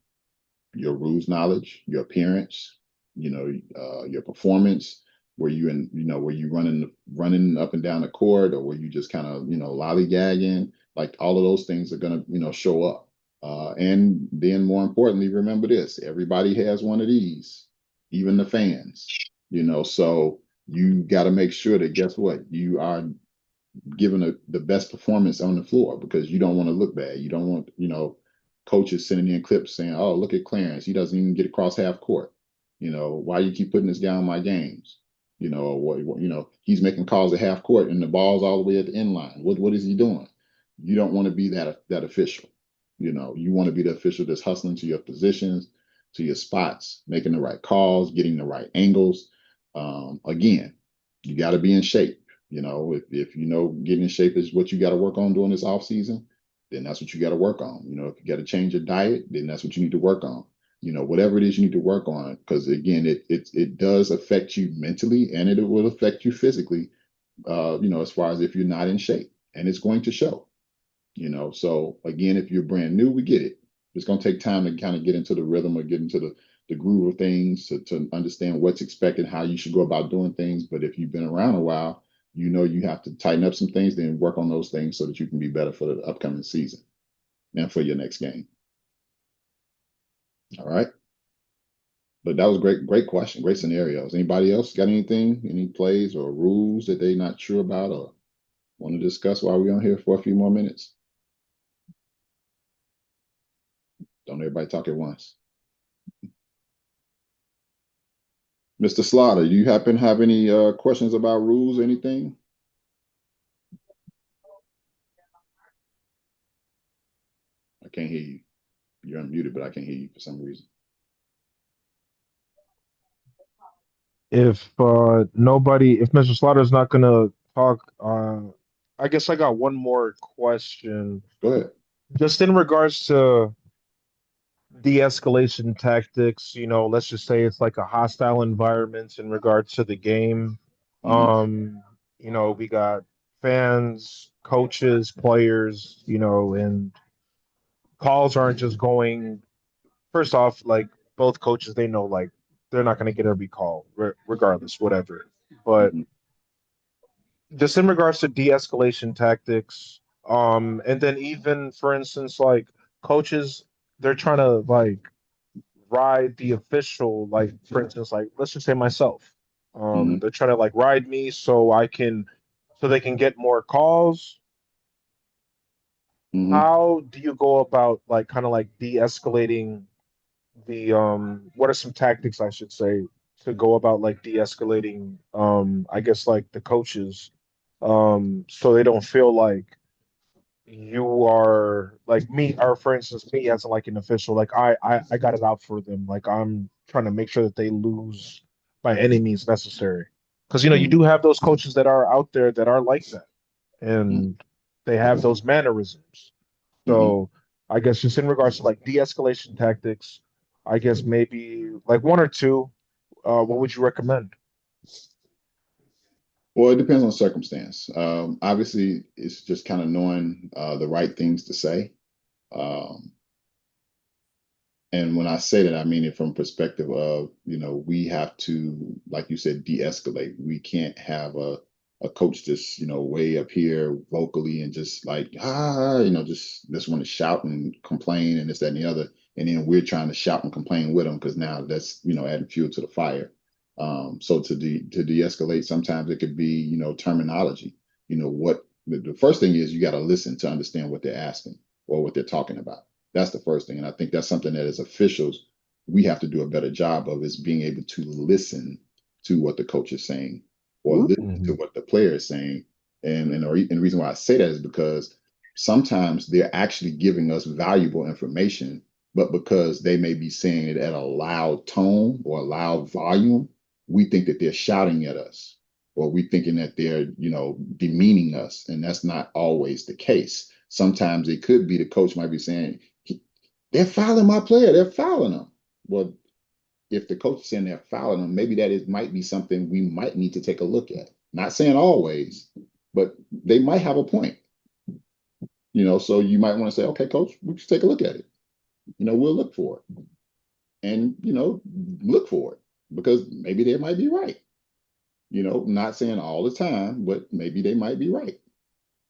your rules knowledge, your appearance, your performance, were you running up and down the court, or were you just kind of, lollygagging? Like all of those things are gonna, show up. And then more importantly, remember this: everybody has one of these, even the fans. So you got to make sure that guess what, you are giving the best performance on the floor, because you don't want to look bad. You don't want, coaches sending in clips saying, "Oh, look at Clarence. He doesn't even get across half court. Why you keep putting this guy on my games? He's making calls at half court and the ball's all the way at the end line. What is he doing?" You don't want to be that official. You want to be the official that's hustling to your positions, to your spots, making the right calls, getting the right angles. Again, you got to be in shape. If getting in shape is what you got to work on during this off season, then that's what you got to work on. If you got to change your diet, then that's what you need to work on. Whatever it is you need to work on, because again, it does affect you mentally and it will affect you physically. As far as if you're not in shape, and it's going to show. So again, if you're brand new, we get it. It's going to take time to kind of get into the rhythm or get into the groove of things to understand what's expected, how you should go about doing things. But if you've been around a while, you know you have to tighten up some things, then work on those things so that you can be better for the upcoming season and for your next game. All right. But that was great question, great scenarios. Anybody else got anything, any plays or rules that they're not sure about or want to discuss while we're on here for a few more minutes? Don't everybody talk at once. Mr. Slaughter, do you happen to have any questions about rules or anything? I can't hear you. You're unmuted, but I can't hear you for some reason. If nobody, if Mr. Slaughter is not gonna talk, I guess I got one more question. Go ahead. Just in regards to de-escalation tactics, let's just say it's like a hostile environment in regards to the game. We got fans, coaches, players, and calls aren't just going. First off, like both coaches, they know like they're not going to get every call, regardless, whatever. But just in regards to de-escalation tactics, and then even for instance, like coaches, they're trying to like ride the official, like for instance, like let's just say myself. They're trying to like ride me so they can get more calls. How do you go about like kind of like de-escalating the what are some tactics I should say to go about like de-escalating I guess like the coaches so they don't feel like you are like me, or for instance me as like an official, like I got it out for them, like I'm trying to make sure that they lose by any means necessary, because you do have those coaches that are out there that are like that, and they have those mannerisms. So I guess just in regards to like de-escalation tactics, I guess maybe like one or two, what would you recommend? Well, it depends on circumstance. Obviously, it's just kind of knowing the right things to say. Um, and when I say that, I mean it from perspective of, we have to, like you said, de-escalate. We can't have a coach just, way up here vocally and just like, just want to shout and complain and this, that, and the other. And then we're trying to shout and complain with them because now that's, adding fuel to the fire. So to de-escalate, sometimes it could be, terminology. What the first thing is, you got to listen to understand what they're asking or what they're talking about. That's the first thing. And I think that's something that as officials, we have to do a better job of, is being able to listen to what the coach is saying or listen to what the player is saying. And the reason why I say that is because sometimes they're actually giving us valuable information, but because they may be saying it at a loud tone or a loud volume, we think that they're shouting at us, or we thinking that they're, demeaning us. And that's not always the case. Sometimes it could be the coach might be saying, they're fouling my player, they're fouling them. Well, if the coach is saying they're fouling them, maybe might be something we might need to take a look at. Not saying always, but they might have a point. So you might want to say, okay, coach, we should take a look at it. We'll look for it. And, look for it because maybe they might be right. Not saying all the time, but maybe they might be right.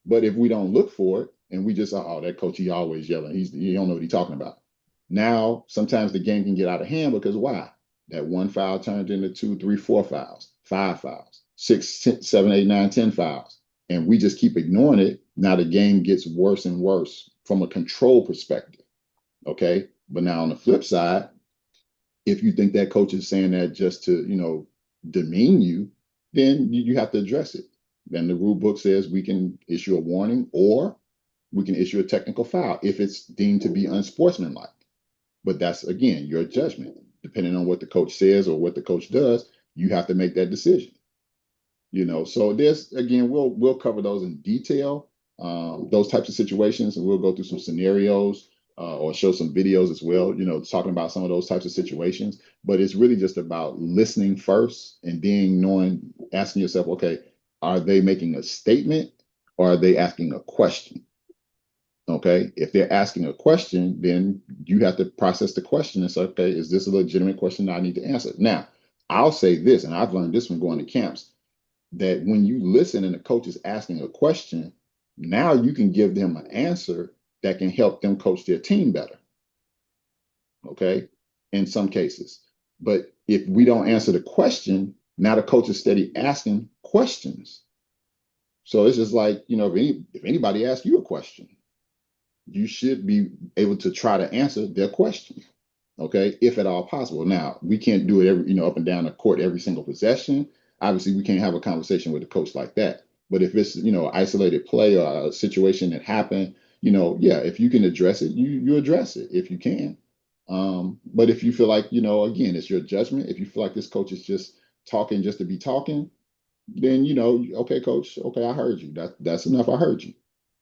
But if we don't look for it and we just, oh, that coach, he always yelling. He don't know what he's talking about. Now, sometimes the game can get out of hand because why? That one foul turned into 2, 3, 4 fouls, 5 fouls, 6, 7, 8, 9, 10 fouls. And we just keep ignoring it. Now the game gets worse and worse from a control perspective. Okay. But now on the flip side, if you think that coach is saying that just to, demean you, then you have to address it. Then the rule book says we can issue a warning or we can issue a technical foul if it's deemed to be unsportsmanlike. But that's, again, your judgment. Depending on what the coach says or what the coach does, you have to make that decision. So there's, again, we'll cover those in detail, those types of situations, and we'll go through some scenarios or show some videos as well, talking about some of those types of situations. But it's really just about listening first and then asking yourself, okay, are they making a statement or are they asking a question? Okay. If they're asking a question, then you have to process the question and say, okay, is this a legitimate question that I need to answer? Now, I'll say this, and I've learned this from going to camps, that when you listen and the coach is asking a question, now you can give them an answer that can help them coach their team better. Okay. In some cases. But if we don't answer the question, now the coach is steady asking questions. So it's just like, if anybody asks you a question, you should be able to try to answer their question, okay, if at all possible. Now, we can't do it up and down the court every single possession. Obviously, we can't have a conversation with a coach like that. But if it's, isolated play or a situation that happened, yeah, if you can address it, you address it if you can. But if you feel like, again, it's your judgment. If you feel like this coach is just talking just to be talking, then okay, coach, okay, I heard you. That's enough. I heard you,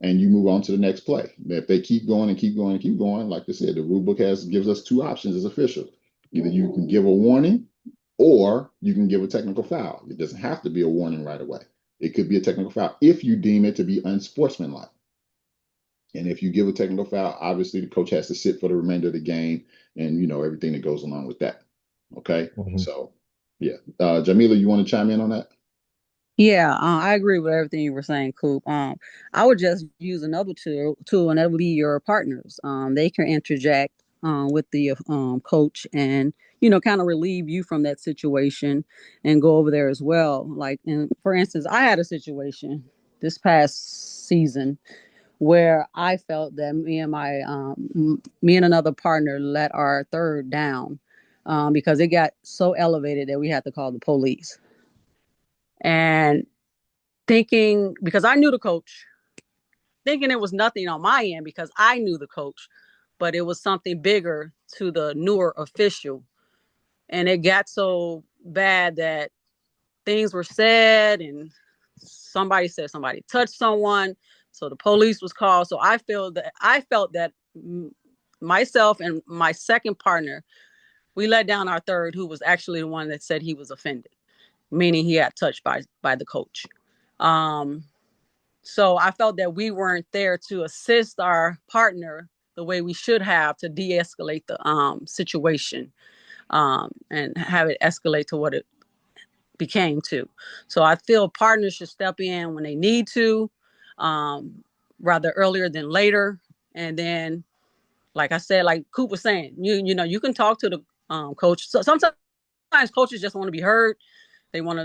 and you move on to the next play. If they keep going and keep going and keep going, like I said, the rule book gives us two options as officials. Either you can give a warning, or you can give a technical foul. It doesn't have to be a warning right away. It could be a technical foul if you deem it to be unsportsmanlike. And if you give a technical foul, obviously the coach has to sit for the remainder of the game, and everything that goes along with that. Okay, so yeah, Jamila, you want to chime in on that? Yeah, I agree with everything you were saying, Coop. I would just use another tool, and that would be your partners. They can interject with the coach and kind of relieve you from that situation and go over there as well. Like, for instance, I had a situation this past season where I felt that me and another partner let our third down because it got so elevated that we had to call the police. And thinking, because I knew the coach, thinking it was nothing on my end because I knew the coach, but it was something bigger to the newer official. And it got so bad that things were said and somebody said somebody touched someone. So the police was called. So I felt that myself and my second partner, we let down our third, who was actually the one that said he was offended, meaning he got touched by the coach. So I felt that we weren't there to assist our partner the way we should have to de-escalate the situation and have it escalate to what it became to. So I feel partners should step in when they need to, rather earlier than later. And then, like I said, like Coop was saying, you can talk to the coach. So sometimes coaches just want to be heard. They want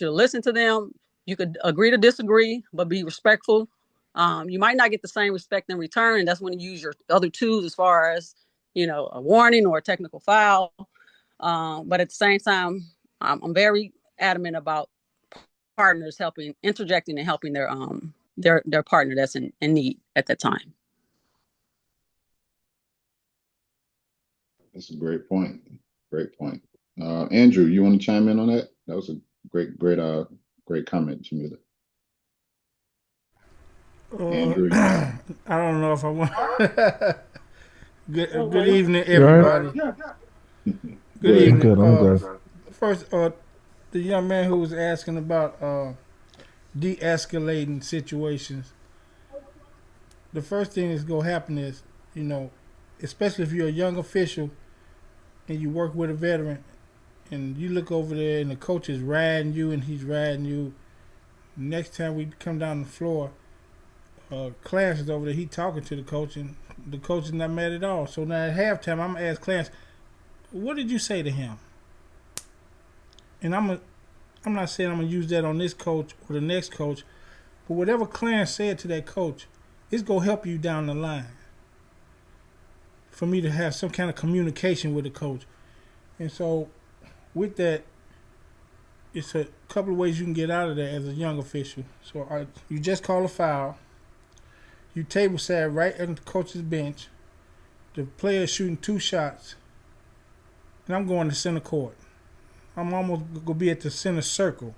you to listen to them. You could agree to disagree, but be respectful. You might not get the same respect in return, and that's when you use your other tools as far as a warning or a technical foul. But at the same time, I'm very adamant about partners interjecting and helping their partner that's in need at that time. That's a great point. Great point. Andrew, you want to chime in on that? That was a great comment, Jamila. Andrew, I don't know if I want. Good evening, You all right? everybody. Good go ahead. I'm evening. good. I'm good. First, the young man who was asking about de-escalating situations. The first thing that's gonna happen is, especially if you're a young official and you work with a veteran, and you look over there and the coach is riding you and he's riding you. Next time we come down the floor, Clarence is over there. He talking to the coach, and the coach is not mad at all. So now at halftime, I'm gonna ask Clarence, "What did you say to him?" And I'm not saying I'm gonna use that on this coach or the next coach, but whatever Clarence said to that coach, it's gonna help you down the line. For me to have some kind of communication with the coach, and so with that, it's a couple of ways you can get out of that as a young official. So you just call a foul. You table sat right on the coach's bench. The player is shooting 2 shots, and I'm going to center court. I'm almost going to be at the center circle.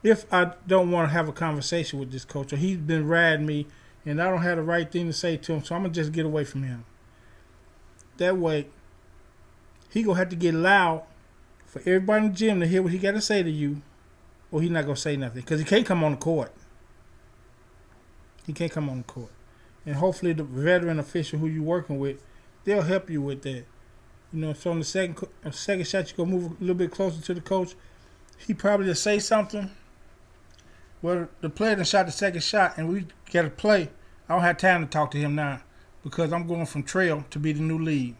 If I don't want to have a conversation with this coach, or he's been riding me, and I don't have the right thing to say to him, so I'm going to just get away from him. That way, he going to have to get loud for everybody in the gym to hear what he got to say to you, or he's not going to say nothing, because he can't come on the court. He can't come on the court. and hopefully the veteran official who you're working with, they'll help you with that. So on the second shot, you go move a little bit closer to the coach. He probably just say something. Well, the player that shot the second shot, and we get a play. I don't have time to talk to him now because I'm going from trail to be the new lead.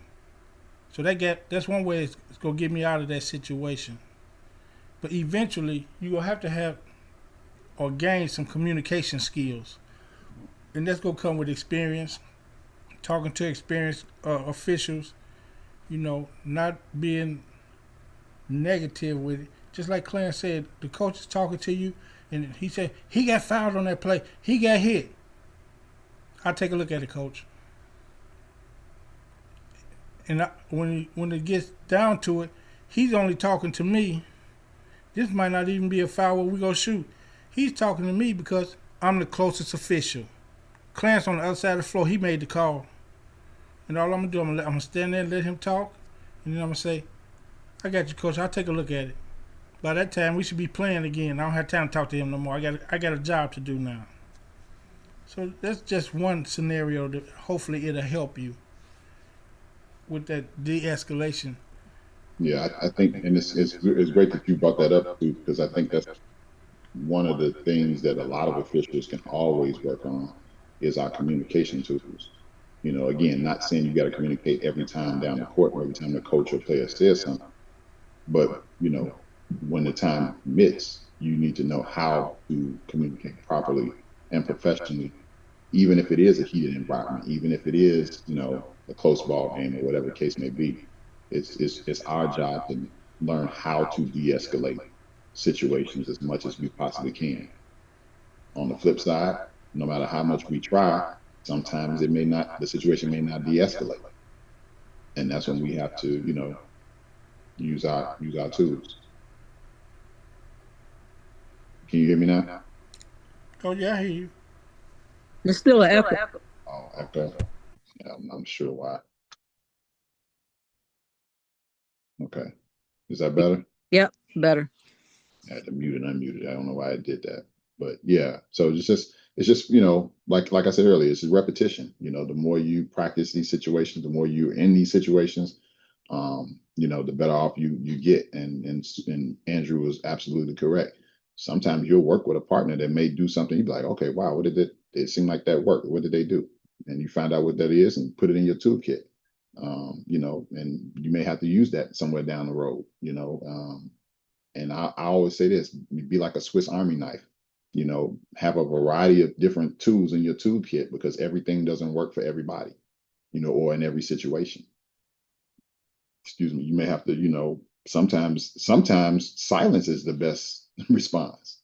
So that's one way it's gonna get me out of that situation. But eventually, you're gonna have to have or gain some communication skills, and that's gonna come with experience, talking to experienced officials. Not being negative with it. Just like Clarence said, the coach is talking to you, and he said he got fouled on that play. He got hit. I'll take a look at it, coach. And when it gets down to it, he's only talking to me. This might not even be a foul where we go shoot. He's talking to me because I'm the closest official. Clarence on the other side of the floor, he made the call. And all I'm going to do, I'm going to stand there and let him talk. And then I'm going to say, I got you, coach. I'll take a look at it. By that time, we should be playing again. I don't have time to talk to him no more. I got a job to do now. So that's just one scenario that hopefully it'll help you with that de-escalation. Yeah, I think, and it's great that you brought that up too, because I think that's one of the things that a lot of officials can always work on is our communication tools. Again, not saying you got to communicate every time down the court or every time the coach or player says something, but when the time permits, you need to know how to communicate properly and professionally, even if it is a heated environment, even if it is, a close ball game or whatever the case may be. It's our job to learn how to de-escalate situations as much as we possibly can. On the flip side, no matter how much we try, sometimes the situation may not de-escalate. And that's when we have to, use our tools. Can you hear me now? Oh, yeah, I hear you. It's still an echo. Oh, echo. Yeah, I'm sure why. Okay. Is that better? Yep, better. I had to mute and unmute it. I don't know why I did that. But yeah, so it's just like I said earlier, it's repetition. The more you practice these situations, the more you're in these situations, the better off you get. And Andrew was absolutely correct. Sometimes you'll work with a partner that may do something. You'd be like, okay, wow, what did it seem like that worked? What did they do? And you find out what that is and put it in your toolkit. And you may have to use that somewhere down the road. And I always say this: be like a Swiss Army knife. Have a variety of different tools in your toolkit because everything doesn't work for everybody. Or in every situation. Excuse me. You may have to, sometimes silence is the best response,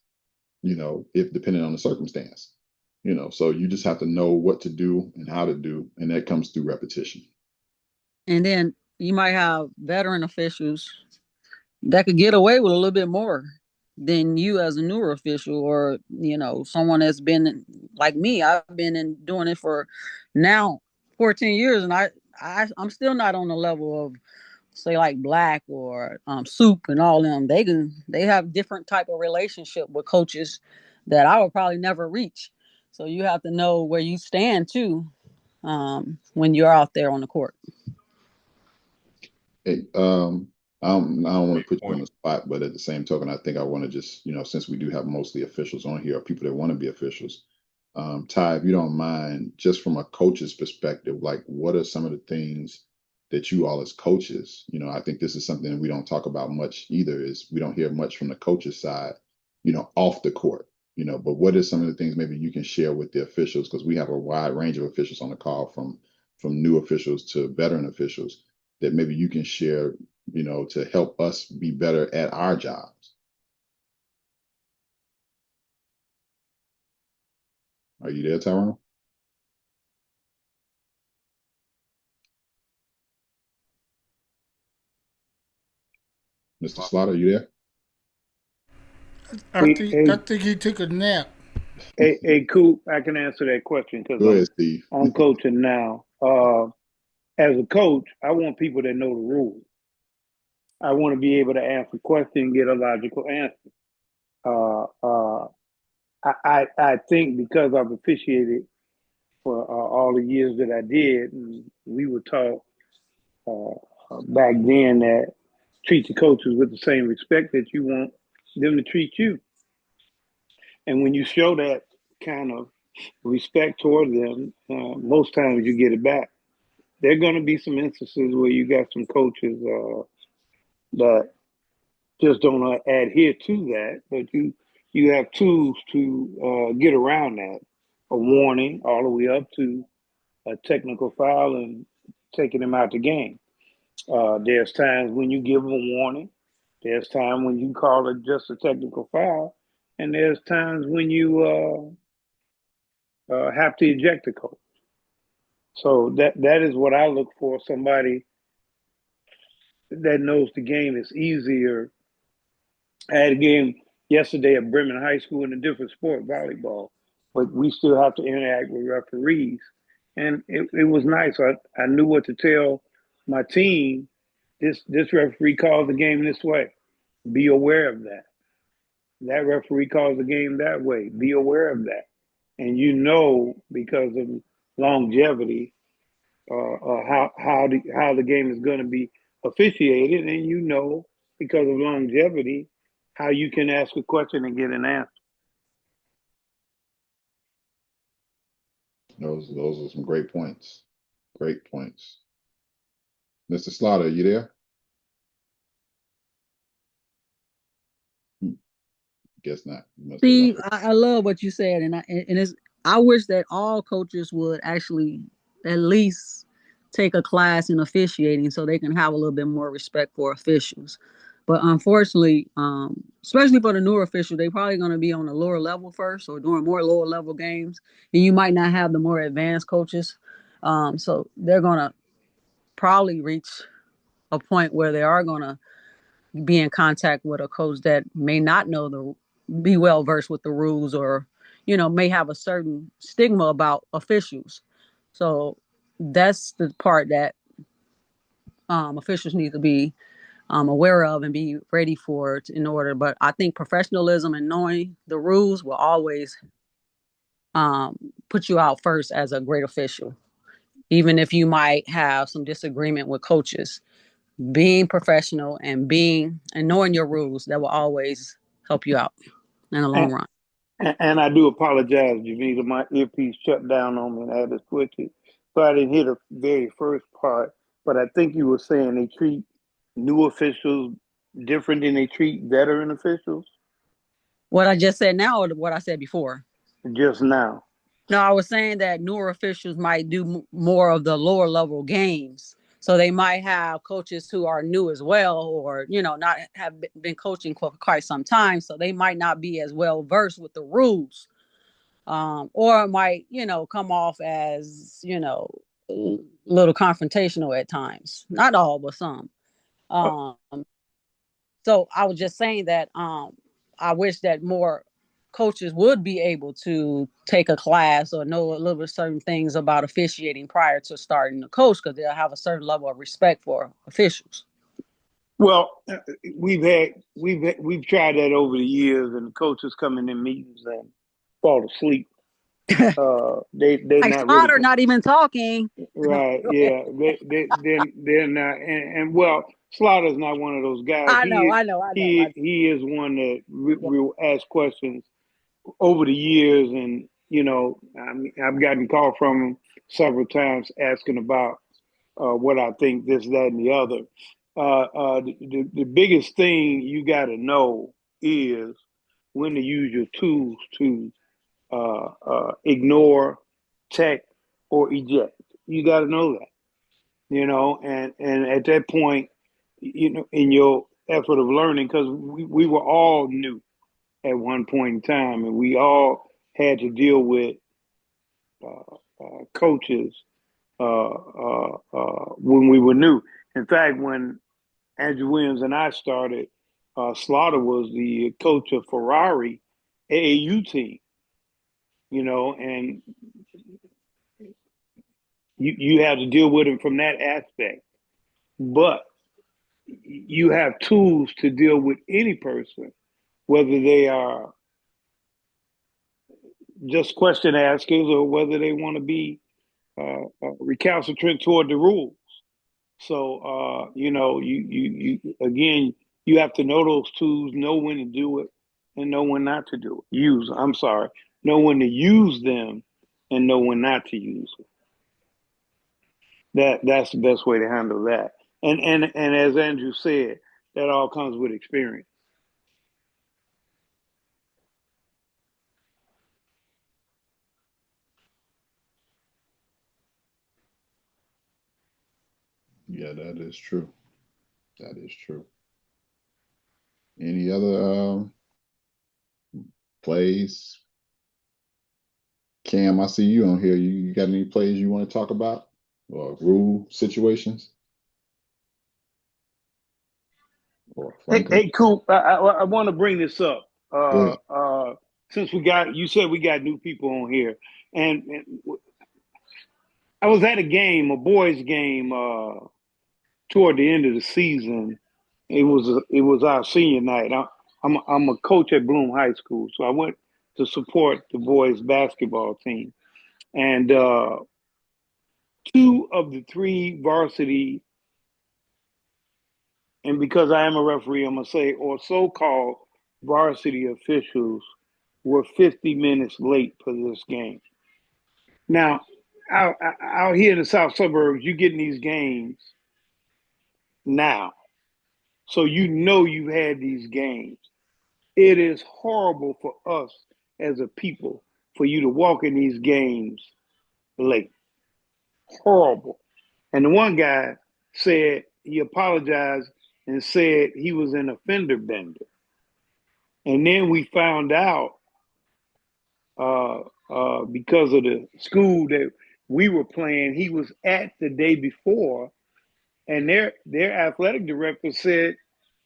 if depending on the circumstance, so you just have to know what to do and how to do. And that comes through repetition. And then you might have veteran officials that could get away with a little bit more than you as a newer official, or someone that's been like me. I've been doing it for now 14 years, and I'm still not on the level of, say, like Black or Soup and all them. They have different type of relationship with coaches that I would probably never reach. So you have to know where you stand too, when you're out there on the court. Hey, I don't want to put you on the spot, but at the same token, I think I want to just, since we do have mostly officials on here, or people that want to be officials, Ty, if you don't mind, just from a coach's perspective, like what are some of the things that you all as coaches, I think this is something that we don't talk about much either, is we don't hear much from the coach's side, off the court, but what are some of the things maybe you can share with the officials? Because we have a wide range of officials on the call, from new officials to veteran officials, that maybe you can share, to help us be better at our jobs. Are you there, Tyrone? Mr. Slaughter, are you there? I think he took a nap. Hey, Coop, I can answer that question because I'm coaching now. As a coach, I want people that know the rules. I want to be able to answer questions and get a logical answer. I think because I've officiated for all the years that I did, and we were taught back then that treat the coaches with the same respect that you want them to treat you. And when you show that kind of respect toward them, most times you get it back. There are going to be some instances where you got some coaches that just don't adhere to that, but you have tools to get around that. A warning all the way up to a technical foul and taking them out the game. There's times when you give them a warning. There's times when you call it just a technical foul, and there's times when you have to eject the coach. So that is what I look for. Somebody that knows the game is easier. I had a game yesterday at Bremen High School in a different sport, volleyball, but we still have to interact with referees. And it was nice. I knew what to tell my team. This referee calls the game this way. Be aware of that. That referee calls the game that way. Be aware of that. And you know, because of longevity, how the game is going to be officiated, and you know, because of longevity, how you can ask a question and get an answer. Those are some great points. Great points. Mr. Slaughter, you there? Guess not. See, I love what you said, and I wish that all coaches would actually at least take a class in officiating so they can have a little bit more respect for officials. But unfortunately, especially for the newer officials, they probably going to be on the lower level first or doing more lower level games, and you might not have the more advanced coaches. So they're going to probably reach a point where they are going to be in contact with a coach that may not be well versed with the rules, or may have a certain stigma about officials. So that's the part that officials need to be aware of and be ready for it in order. But I think professionalism and knowing the rules will always put you out first as a great official, even if you might have some disagreement with coaches. Being professional and knowing your rules, that will always help you out in the long And, run. and I do apologize, Janita. My earpiece shut down on me and I had to switch it. So I didn't hear the very first part, but I think you were saying they treat new officials different than they treat veteran officials What I just said now, or what I said before? just now. No, I was saying that newer officials might do more of the lower level games. So they might have coaches who are new as well, or not have been coaching for quite some time. So they might not be as well versed with the rules, or it might come off as a little confrontational at times. Not all, but some. Uh, Um, so I was just saying that I wish that more coaches would be able to take a class or know a little bit certain things about officiating prior to starting to coach, because they'll have a certain level of respect for officials. Well, we've tried that over the years, and the coaches come in meetings and fall asleep. They're Like not really Slaughter, not even talking. right. Yeah, they're not. And well, Slaughter's not one of those guys. I know. He is one that Yeah. will ask questions over the years, and I've gotten call from him several times asking about what I think, this, that, and the other. The biggest thing you got to know is when to use your tools to ignore, tech, or eject. You got to know that, and at that point, in your effort of learning, because we were all new at one point in time, and we all had to deal with coaches when we were new. In fact, when Andrew Williams and I started, Slaughter was the coach of Ferrari AAU team, and you have to deal with him from that aspect. But you have tools to deal with any person, whether they are just question askers or whether they want to be recalcitrant toward the rules. So you again, you have to know those tools, know when to do it, and know when not to do it. Know when to use them, and know when not to use them. That's the best way to handle that. And as Andrew said, that all comes with experience. Yeah, that is true. That is true. Any other plays? Cam, I see you on here. You got any plays you want to talk about or rule situations? Or Franklin? Hey, Coop, I want to bring this up. Go Since you said we got new people on here, and I was at a boys' game, toward the end of the season. It was our senior night. I'm a coach at Bloom High School, so I went to support the boys' basketball team, and two of the three varsity, and because I am a referee, I'm gonna say, or so-called varsity officials were 50 minutes late for this game. Now, out here in the south suburbs, you get in these games now. So you've had these games. It is horrible for us as a people for you to walk in these games late. Horrible. And the one guy said he apologized and said he was an offender bender. And then we found out because of the school that we were playing, he was at the day before, and their athletic director said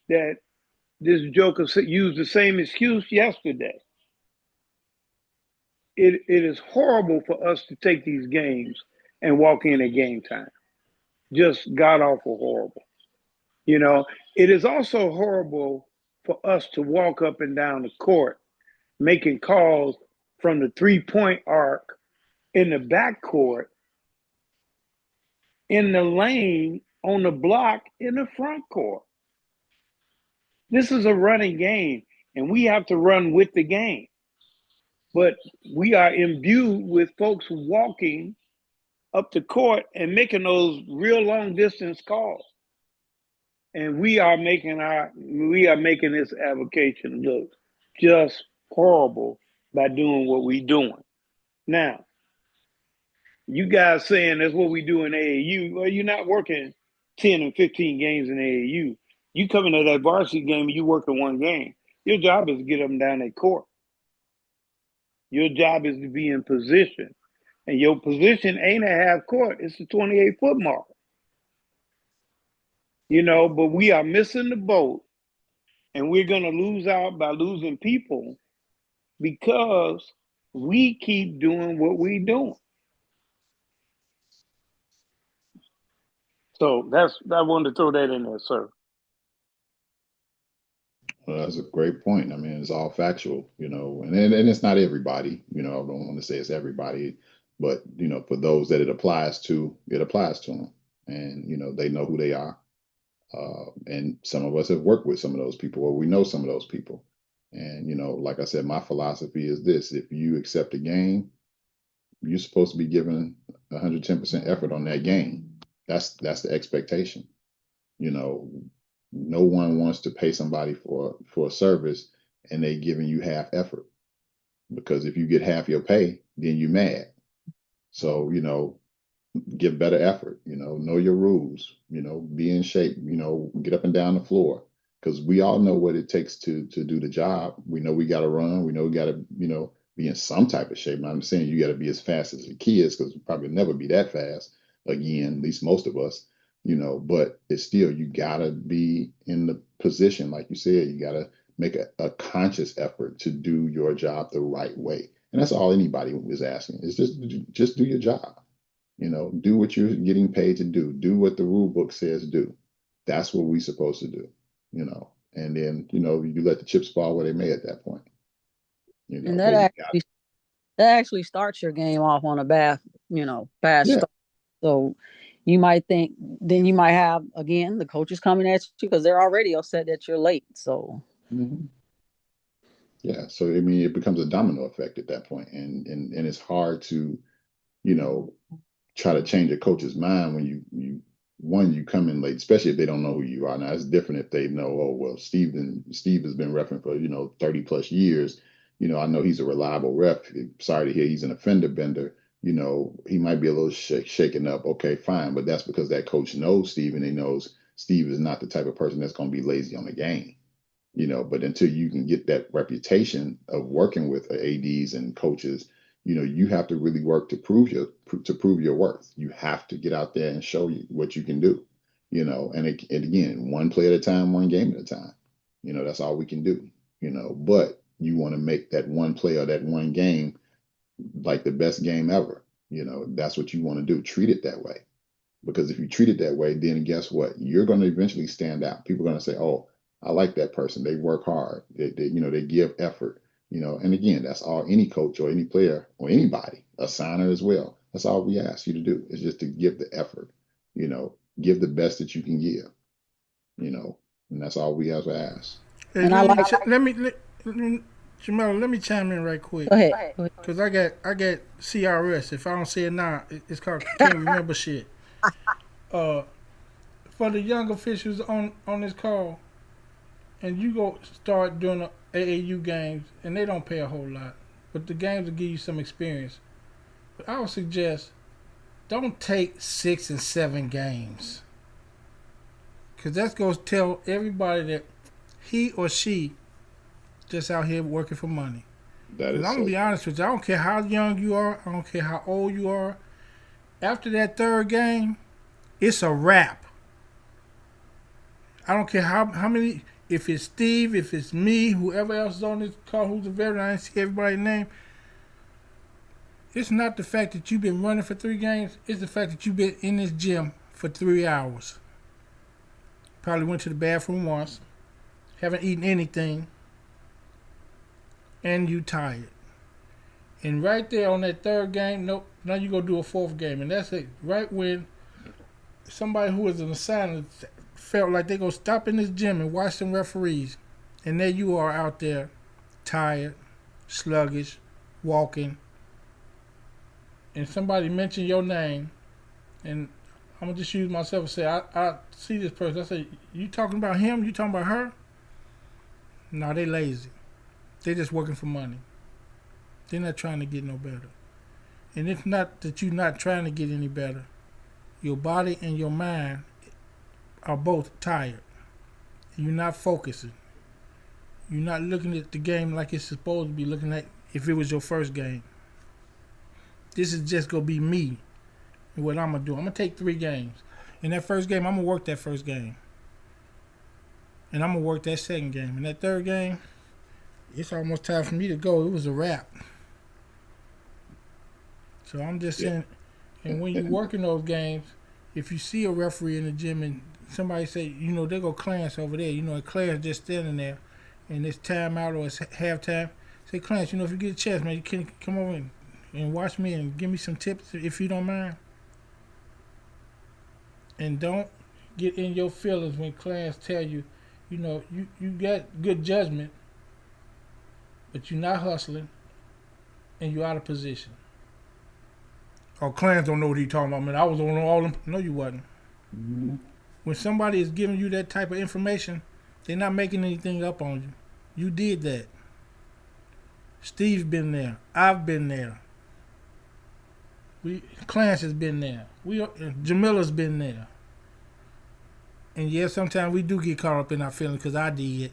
that this joker used the same excuse yesterday. It is horrible for us to take these games and walk in at game time. Just god awful horrible. It is also horrible for us to walk up and down the court making calls from the 3-point arc in the back court, in the lane, on the block, in the front court. This is a running game, and we have to run with the game. But we are imbued with folks walking up the court and making those real long distance calls. And we are making this avocation look just horrible by doing what we're doing. Now, you guys saying that's what we do in AAU. Well, you're not working 10 and 15 games in AAU. You come into that varsity game and you work in one game. Your job is to get them down that court. Your job is to be in position. And your position ain't a half court, it's the 28-foot mark. But we are missing the boat, and we're going to lose out by losing people because we keep doing what we're doing. So I wanted to throw that in there, sir. Well, that's a great point. I mean, it's all factual, and it's not everybody, I don't want to say it's everybody, but, for those that it applies to them. And, they know who they are. And some of us have worked with some of those people, or we know some of those people. And, like I said, my philosophy is this: if you accept a game, you're supposed to be giving 110% effort on that game. That's the expectation. No one wants to pay somebody for a service and they giving you half effort, because if you get half your pay, then you mad. So, give better effort, know your rules, be in shape, get up and down the floor, because we all know what it takes to do the job. We know we got to run. We know we got to, be in some type of shape. I'm saying you got to be as fast as the kids, because we probably never be that fast again, at least most of us, but it's still, you got to be in the position. Like you said, you got to make a conscious effort to do your job the right way. And that's all anybody is asking, is just do your job. Do what you're getting paid to do. Do what the rule book says do. That's what we're supposed to do, and then, you let the chips fall where they may at that point. And that actually, that actually starts your game off on a bad Yeah. start. So you might think, then you might have again the coaches coming at you because they're already upset that you're late. So Mhm. Yeah. So I mean, it becomes a domino effect at that point, and it's hard to, you know, try to change a coach's mind when you come in late, especially if they don't know who you are. Now it's different if they know, oh well, Steve has been repping for 30 plus years. I know he's a reliable rep. Sorry to hear he's an offender bender. He might be a little shaken up. Okay, fine, but that's because that coach knows Steve, and he knows Steve is not the type of person that's going to be lazy on the game. But until you can get that reputation of working with ads and coaches, you have to really work to prove your worth. You have to get out there and show you what you can do. And again, one play at a time, one game at a time. That's all we can do. But you want to make that one play or that one game like the best game ever. That's what you want to do. Treat it that way. Because if you treat it that way, then guess what? You're going to eventually stand out. People are going to say, "Oh, I like that person. They work hard. They give effort." And again, that's all any coach or any player or anybody, a signer as well. That's all we ask you to do is just to give the effort. Give the best that you can give. And that's all we ever ask. Hey, and I let me like Jamila, let me chime in right quick. go ahead. Cause I got CRS. If I don't say it now, it's called can't remember shit. Uh, for the young officials on this call, and you go start doing the AAU games, and they don't pay a whole lot, but the games will give you some experience. But I would suggest don't take 6 and 7 games, cause that's gonna tell everybody that he or she just out here working for money. That Cause is I'm gonna so be honest with you, I don't care how young you are, I don't care how old you are. After that third game, it's a wrap. I don't care how many. If it's Steve, if it's me, whoever else is on this call who's a veteran, I didn't see everybody's name. It's not the fact that you've been running for 3 games. It's the fact that you've been in this gym for 3 hours. Probably went to the bathroom once. Haven't eaten anything. And you tired. And right there on that third game, nope. Now you go do a fourth game, and that's it. Right when somebody who was an assigner felt like they go stop in this gym and watch some referees, and there you are out there, tired, sluggish, walking, and somebody mentioned your name, and I'm gonna just use myself and say, I see this person. I say, you talking about him? You talking about her? No, they lazy. They just working for money. They're not trying to get no better. And it's not that you're not trying to get any better. Your body and your mind are both tired. You're not focusing. You're not looking at the game like it's supposed to be looking at if it was your first game. This is just going to be me and what I'm going to do. I'm going to take 3 games. In that first game, I'm going to work that first game. And I'm going to work that second game. In that third game, it's almost time for me to go. It was a wrap. So I'm just saying, and when you work in those games, if you see a referee in the gym and somebody say, there go Clarence over there, Clarence just standing there, and it's timeout or it's halftime, say, Clarence, if you get a chance, man, you can come over and watch me and give me some tips if you don't mind. And don't get in your feelings when Clarence tell you, you got good judgment, but you're not hustling, and you're out of position. Oh, Clarence don't know what he talking about, man. I was on all them. No, you wasn't. Mm-hmm. When somebody is giving you that type of information, they're not making anything up on you. You did that. Steve's been there. I've been there. Clarence has been there. Jamila's been there. And yeah, sometimes we do get caught up in our feelings because I did.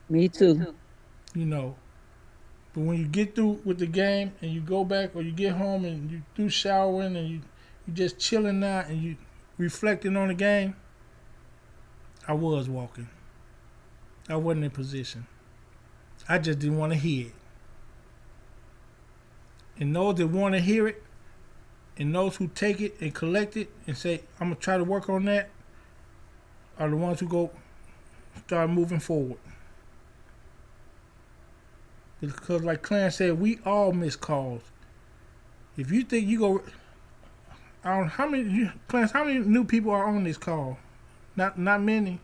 Me too. But when you get through with the game and you go back or you get home and you do showering and you just chilling now and you reflecting on the game, I was walking. I wasn't in position. I just didn't want to hear it. And those that want to hear it and those who take it and collect it and say, I'm going to try to work on that, are the ones who go start moving forward. Because like Clarence said, we all miss calls. If you think you go, I don't how many Clarence, how many new people are on this call? Not many.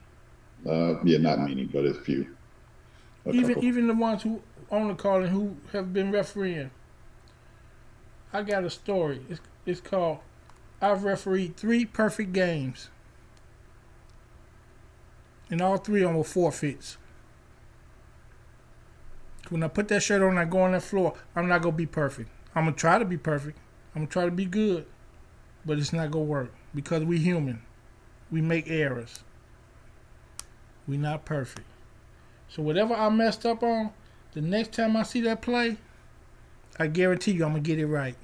Yeah, not many, but a few, a Even couple. even the ones who on the call and who have been refereeing. I got a story. It's called I've refereed 3 perfect games, and all 3 of them were forfeits. When I put that shirt on and I go on that floor, I'm not gonna be perfect. I'm gonna try to be perfect. I'm gonna try to be good, but it's not gonna work because we human. We make errors. We not perfect. So whatever I messed up on, the next time I see that play, I guarantee you I'm gonna get it right.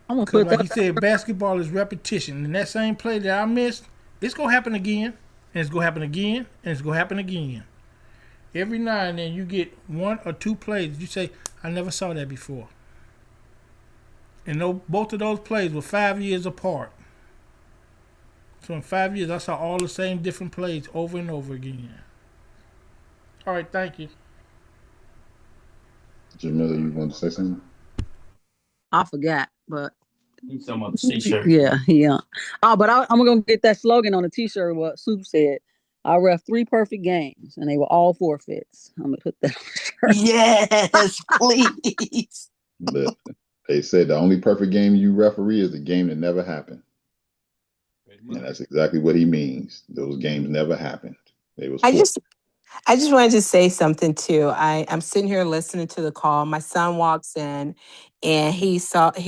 I'm gonna Because put like he that. said, basketball is repetition. And that same play that I missed, it's gonna happen again, and it's gonna happen again, and it's gonna happen again. Every now and then you get 1 or 2 plays you say, I never saw that before. And both of those plays were 5 years apart. So in 5 years I saw all the same different plays over and over again. All right, thank you. Jamila, you want to say something? I forgot, but He's talking about the t-shirt. yeah. Oh, but I'm gonna get that slogan on the t-shirt. What Soup said. I ref 3 perfect games, and they were all forfeits. I'm gonna put that on the shirt. Yes, please. But they said the only perfect game you referee is the game that never happened. And that's exactly what he means. Those games never happened. They was I four. just I just wanted to say something too. I'm sitting here listening to the call. My son walks in and he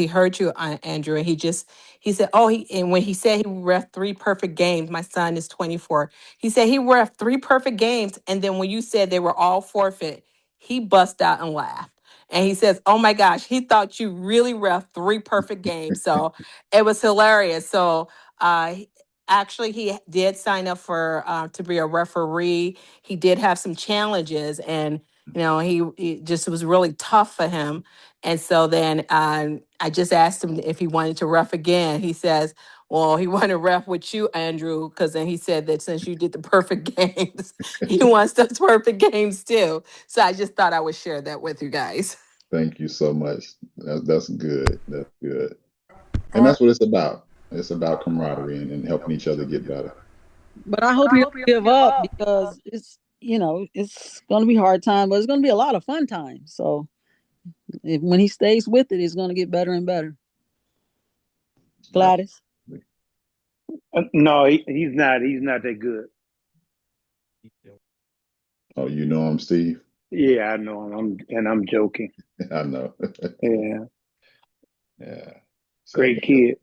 heard you, Andrew, and he said, oh, and when he said he ref 3 perfect games, my son is 24. He said he ref 3 perfect games, and then when you said they were all forfeit, he bust out and laughed. And he says, oh my gosh, he thought you really ref 3 perfect games. So it was hilarious. So actually he did sign up for to be a referee. He did have some challenges, and he just it was really tough for him. And so then I just asked him if he wanted to ref again. He says, well, he wanted to ref with you, Andrew, because then he said that since you did the perfect games, he wants those perfect games too. So I just thought I would share that with you guys. Thank you so much. That's good. That's good. All And right, that's what it's about. It's about camaraderie and helping each other get better. But I hope you don't give up because it's gonna be hard time, but it's gonna be a lot of fun times. So when he stays with it, it's gonna get better and better. Gladys. No, he's not. He's not that good. Oh, you know him, Steve? Yeah, I know him. I'm joking. I know. Yeah, Yeah. So great kid.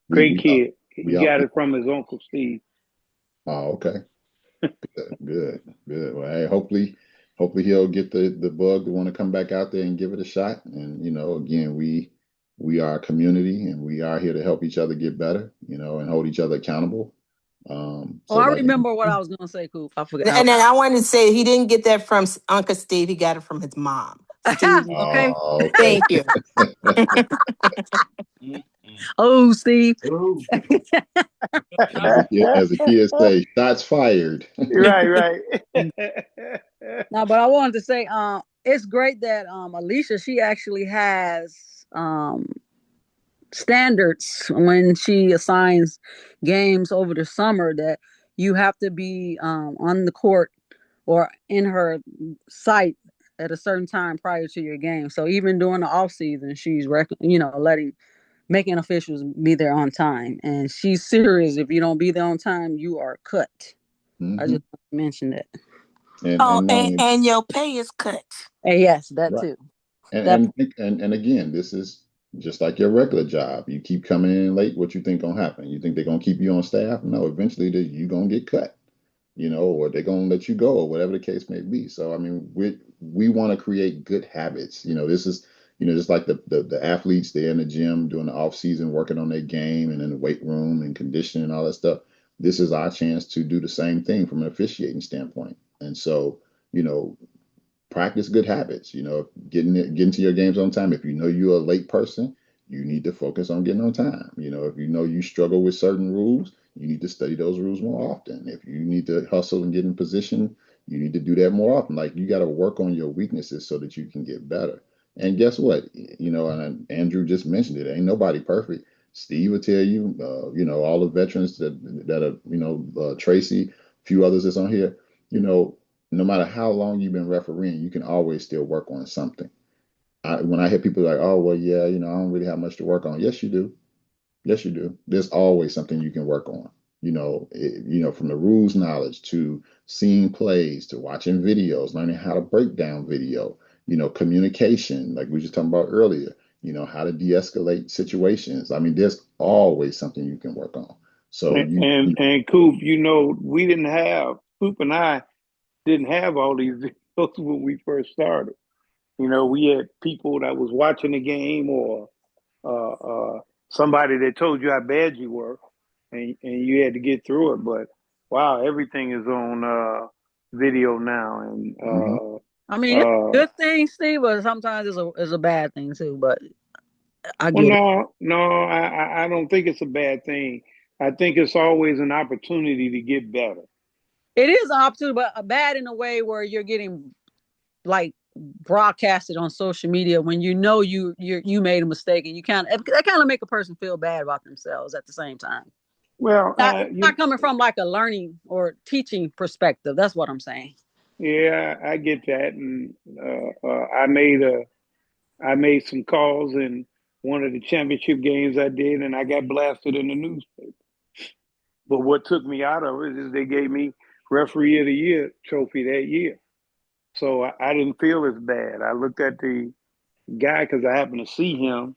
we Great we all kid. He we all got it from his uncle Steve. oh, okay. Good. Good. Well, hey, hopefully he'll get the bug to want to come back out there and give it a shot. And again, we are a community and we are here to help each other get better, and hold each other accountable. Oh, So I like remember what I was gonna say, Coop. I forgot. And then I wanted to say he didn't get that from Uncle Steve. He got it from his mom. Steve. Okay. okay. Thank you. Oh, Steve. As a kid say, shots fired. Right. No, but I wanted to say, it's great that Alicia, she actually has standards when she assigns games over the summer, that you have to be on the court or in her site at a certain time prior to your game. So even during the off season, she's making officials be there on time, and she's serious. If you don't be there on time, you are cut. I Hmm. just mentioned that. Oh, And not and, only and your pay is cut. And yes, that right. too. That And again, this is just like your regular job. You keep coming in late, what you think gonna happen? You think they're gonna keep you on staff? No, eventually you gonna get cut, or they're gonna let you go, or whatever the case may be. So I mean, we want to create good habits. This is just like the athletes, they're in the gym during the off season working on their game and in the weight room and conditioning and all that stuff. This is our chance to do the same thing from an officiating standpoint. And so, you know, practice good habits. Getting to your games on time. If you know you're a late person, you need to focus on getting on time. If you know you struggle with certain rules, you need to study those rules more often. If you need to hustle and get in position, You need to do that more often. Like you got to work on your weaknesses so that you can get better. And guess what? And Andrew just mentioned it. Ain't nobody perfect. Steve will tell you, all the veterans that are, Tracy, a few others that's on here, no matter how long you've been refereeing, you can always still work on something. When I hear people like, oh, well, yeah, I don't really have much to work on. Yes, you do. Yes, you do. There's always something you can work on. From the rules knowledge to seeing plays to watching videos, learning how to break down video, communication, like we were just talking about earlier, how to de-escalate situations. I mean, there's always something you can work on. So and Coop, Coop and I didn't have all these videos when we first started. We had people that was watching the game or somebody that told you how bad you were, and you had to get through it. But wow, everything is on video now, and I mean, it's a good thing, Steve, but sometimes it's a bad thing too. But I get it. No, I don't think it's a bad thing. I think it's always an opportunity to get better. It is an opportunity, but bad in a way where you're getting like broadcasted on social media when you made a mistake, and that kind of make a person feel bad about themselves at the same time. Well, not coming from like a learning or teaching perspective. That's what I'm saying. Yeah, I get that, and I made some calls in one of the championship games I did, and I got blasted in the newspaper. But what took me out of it is they gave me referee of the year trophy that year, so I didn't feel as bad. I looked at the guy because I happened to see him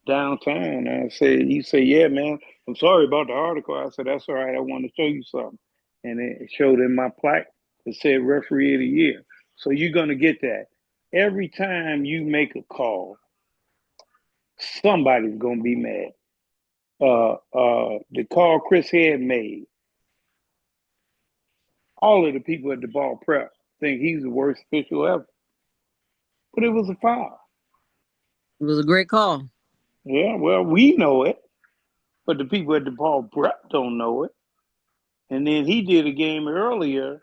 downtown, and he said, "Yeah, man, I'm sorry about the article." I said, "That's all right. I want to show you something," and it showed in my plaque. It said referee of the year. So you're gonna get that every time you make a call. Somebody's gonna be mad. The call Chris Head made, all of the people at the ball prep think he's the worst official ever, but it was a foul. It was a great call. Yeah, well, we know it, but the people at the ball prep don't know it. And then he did a game earlier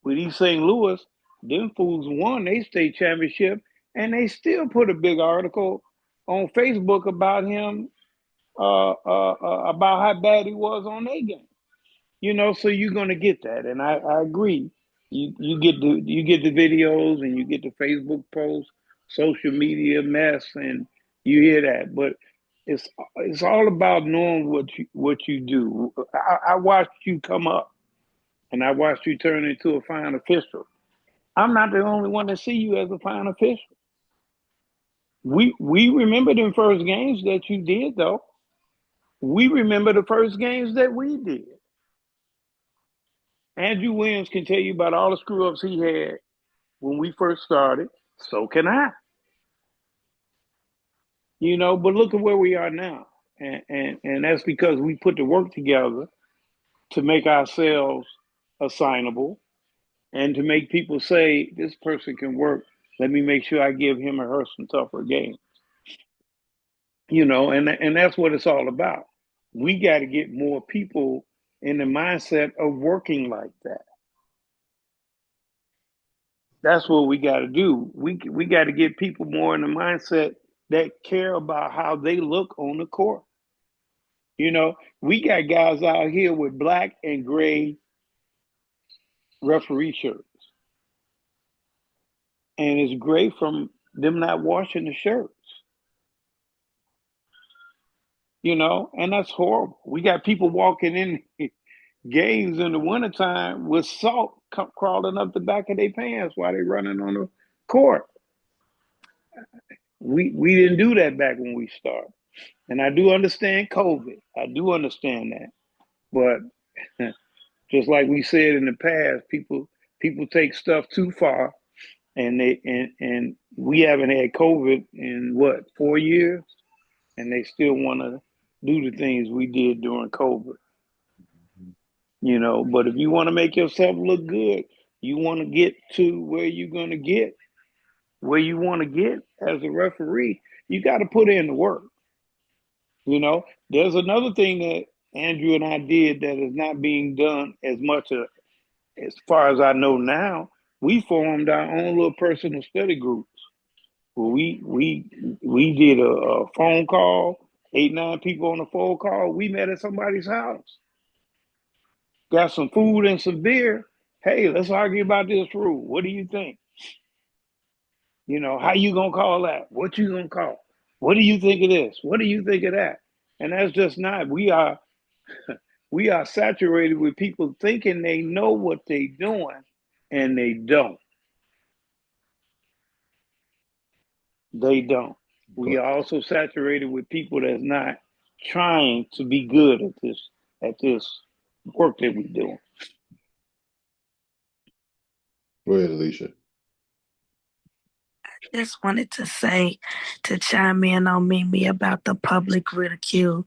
with East St. Louis. Them fools won their state championship, and they still put a big article on Facebook about him, about how bad he was on their game. So you're gonna get that, and I agree. You get the videos and you get the Facebook posts, social media mess, and you hear that. But it's all about knowing what you do. I watched you come up, and I watched you turn into a fine official. I'm not the only one that see you as a fine official. We remember them first games that you did, though. We remember the first games that we did. Andrew Williams can tell you about all the screw ups he had when we first started. So can I. But look at where we are now. And that's because we put the work together to make ourselves assignable and to make people say, this person can work. Let me make sure I give him or her some tougher games. And that's what it's all about. We got to get more people in the mindset of working like that. That's what we got to do. We got to get people more in the mindset that care about how they look on the court. We got guys out here with black and gray referee shirts, and it's gray from them not washing the shirts. And that's horrible. We got people walking in games in the wintertime with salt crawling up the back of their pants while they're running on the court. We didn't do that back when we started. And I do understand COVID. I do understand that. But just like we said in the past, people take stuff too far, and we haven't had COVID in 4 years, and they still want to do the things we did during COVID. But if you want to make yourself look good, you want to get to where you're going to get, where you want to get as a referee, you got to put in the work. There's another thing that Andrew and I did that is not being done as much as far as I know now. We formed our own little personal study groups. Well, we did a phone call, 8, 9 people on a phone call. We met at somebody's house, got some food and some beer. Hey, let's argue about this rule. What do you think? How you gonna call that? What you gonna call? What do you think of this? What do you think of that? And that's just not. We are saturated with people thinking they know what they doing, and they don't. They don't. We But are also saturated with people that's not trying to be good at this work that we're doing. go ahead, Alicia. Just wanted to say, to chime in on Mimi about the public ridicule.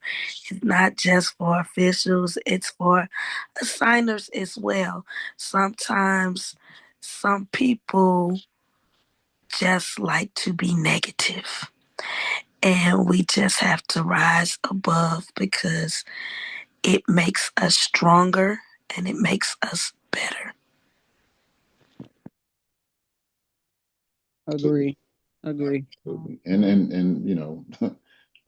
It's not just for officials, it's for assigners as well. Sometimes some people just like to be negative, and we just have to rise above because it makes us stronger and it makes us better. Agree. And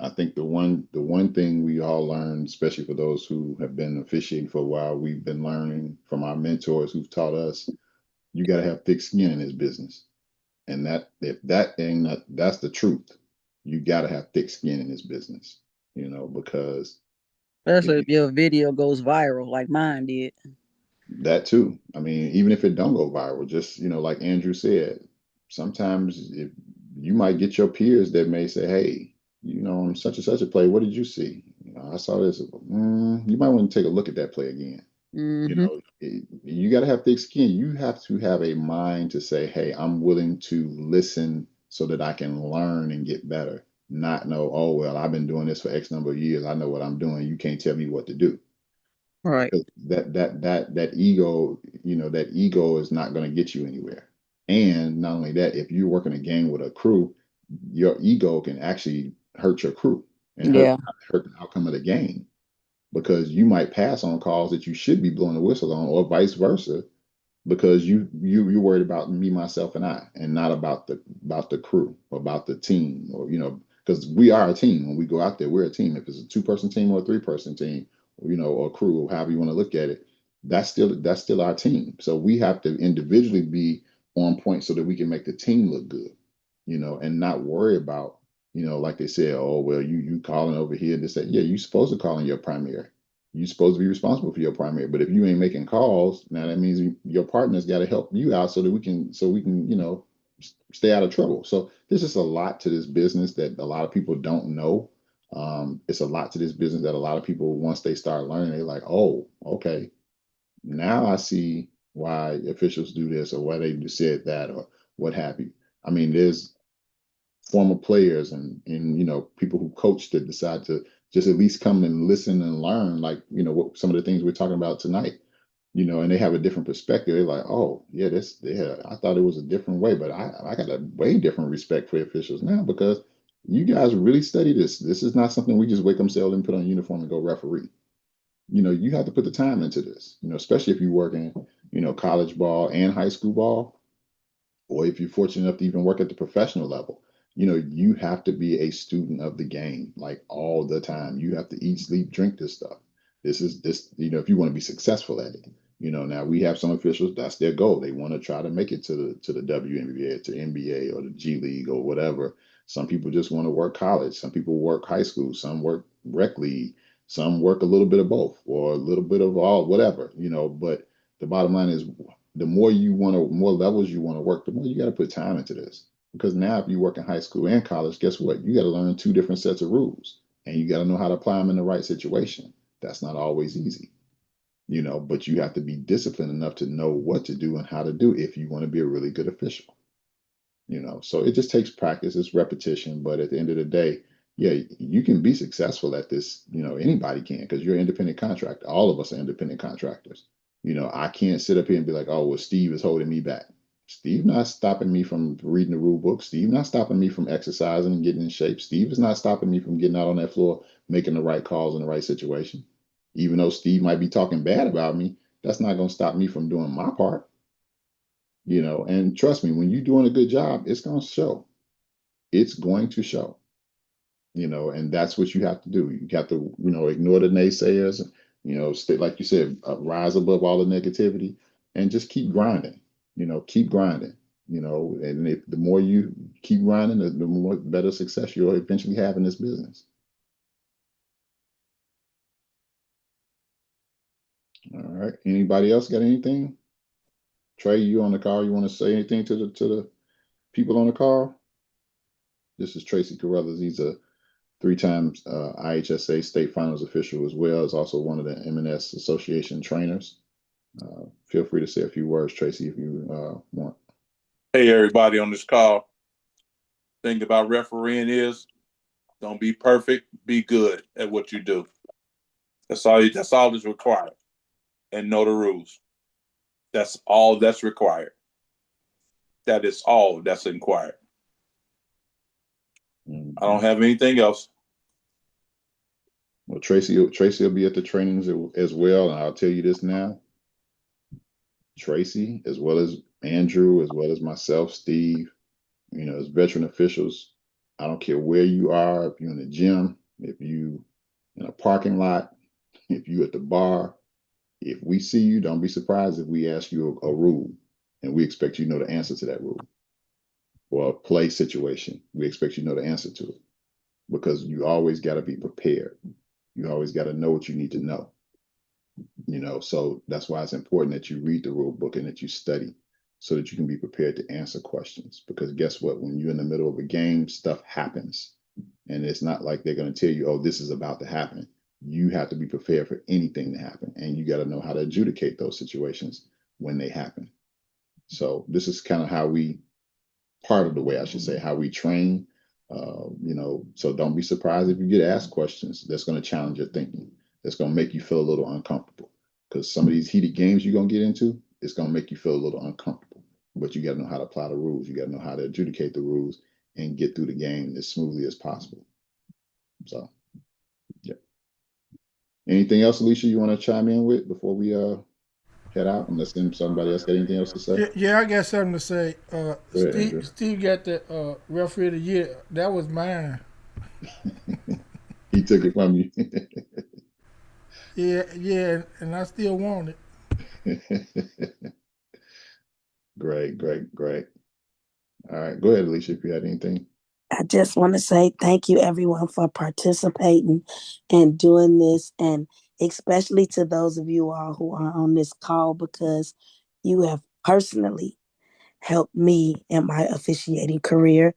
I think the one thing we all learned, especially for those who have been officiating for a while, we've been learning from our mentors who've taught us, you got to have thick skin in this business. And that if that thing that's the truth, you got to have thick skin in this business, because if Especially if your video goes viral like mine did. that too. I mean, even if it don't go viral, just like Andrew said, sometimes if you might get your peers that may say, "Hey, on such and such a play, what did you see? I saw this. You might want to take a look at that play again." Mm-hmm. You got to have thick skin. You have to have a mind to say, "Hey, I'm willing to listen so that I can learn and get better." Not know, "Oh well, I've been doing this for X number of years. I know what I'm doing. You can't tell me what to do." Right. That ego is not going to get you anywhere. And not only that, if you're working a game with a crew, your ego can actually hurt your crew and hurt Yeah. hurt the outcome of the game, because you might pass on calls that you should be blowing the whistle on, or vice versa, because you're worried about me, myself, and I, and not about the crew or about the team, or because we are a team. When we go out there, we're a team. If it's a 2-person team or a 3-person team, or crew, or however you want to look at it, that's still our team. So we have to individually be on point so that we can make the team look good, and not worry about, like they said, "Oh well, you calling over here to say, yeah, you're supposed to call in your primary. You're supposed to be responsible for your primary. But if you ain't making calls, now that means your partner's got to help you out so we can stay out of trouble." So there's just a lot to this business that a lot of people don't know. It's a lot to this business that a lot of people, once they start learning, they're like, "Oh, okay, now I see why officials do this, or why they said that, or what have you." I mean, there's former players and people who coach that decide to just at least come and listen and learn, like what some of the things we're talking about tonight, and they have a different perspective. They're like, "Oh yeah, I thought it was a different way, but I got a way different respect for officials now, because you guys really study this is not something we just wake up and put on a uniform and go referee. You have to put the time into this, especially if you work in college ball and high school ball, or if you're fortunate enough to even work at the professional level. You have to be a student of the game, like, all the time. You have to eat, sleep, drink this stuff. If you want to be successful at it. Now we have some officials, that's their goal. They want to try to make it to the WNBA, to NBA, or the G League, or whatever. Some people just want to work college. Some people work high school. Some work rec league. Some work a little bit of both, or a little bit of all, whatever. But the bottom line is, the more levels you want to work, the more you got to put time into this. Because now, if you work in high school and college, guess what? You got to learn 2 different sets of rules, and you got to know how to apply them in the right situation. That's not always easy, but you have to be disciplined enough to know what to do and how to do if you want to be a really good official. So it just takes practice, it's repetition. But at the end of the day, yeah, you can be successful at this. Anybody can, because you're an independent contractor. All of us are independent contractors. I can't sit up here and be like, "Oh well, Steve is holding me back." Steve not stopping me from reading the rule book. Steve not stopping me from exercising and getting in shape. Steve is not stopping me from getting out on that floor, making the right calls in the right situation. Even though Steve might be talking bad about me, that's not going to stop me from doing my part. And trust me, when you're doing a good job, it's going to show. It's going to show. And that's what you have to do. You have to, ignore the naysayers, stay, like you said, rise above all the negativity and just keep grinding, keep grinding, and if the more you keep grinding, the more better success you'll eventually have in this business. All right. Anybody else got anything? Trey, you on the call? You want to say anything to the people on the call? This is Tracy Carruthers. He's a 3 times IHSA state finals official, as well as also one of the MNS Association trainers. Feel free to say a few words, Tracy, if you want. Hey, everybody on this call. Thing about refereeing is don't be perfect, be good at what you do. That's all that's required. And know the rules. That's all that's required. That is all that's required. I don't have anything else. Well, Tracy will be at the trainings as well, and I'll tell you this now. Tracy, as well as Andrew, as well as myself, Steve, as veteran officials, I don't care where you are, if you're in the gym, if you in a parking lot, if you at the bar, if we see you, don't be surprised if we ask you a rule and we expect you to know the answer to that rule. Or a play situation, we expect you to know the answer to it, because you always got to be prepared. You always got to know what you need to know. So that's why it's important that you read the rule book and that you study so that you can be prepared to answer questions. Because guess what? When you're in the middle of a game, stuff happens. And it's not like they're going to tell you, oh, this is about to happen. You have to be prepared for anything to happen. And you got to know how to adjudicate those situations when they happen. So this is kind of part of the way, I should say, how we train. So don't be surprised if you get asked questions that's going to challenge your thinking, that's going to make you feel a little uncomfortable. Because some of these heated games you're going to get into, it's going to make you feel a little uncomfortable. But you got to know how to apply the rules. You got to know how to adjudicate the rules and get through the game as smoothly as possible. So, yeah. Anything else, Alicia, you want to chime in with before we head out? Unless somebody else got anything else to say? Yeah, I got something to say. Ahead, Steve got the referee of the year. That was mine. He took it from you. Yeah, and I still want it. Great. All right, go ahead, Alicia, if you had anything. I just want to say thank you, everyone, for participating and doing this, and especially to those of you all who are on this call, because you have personally helped me in my officiating career.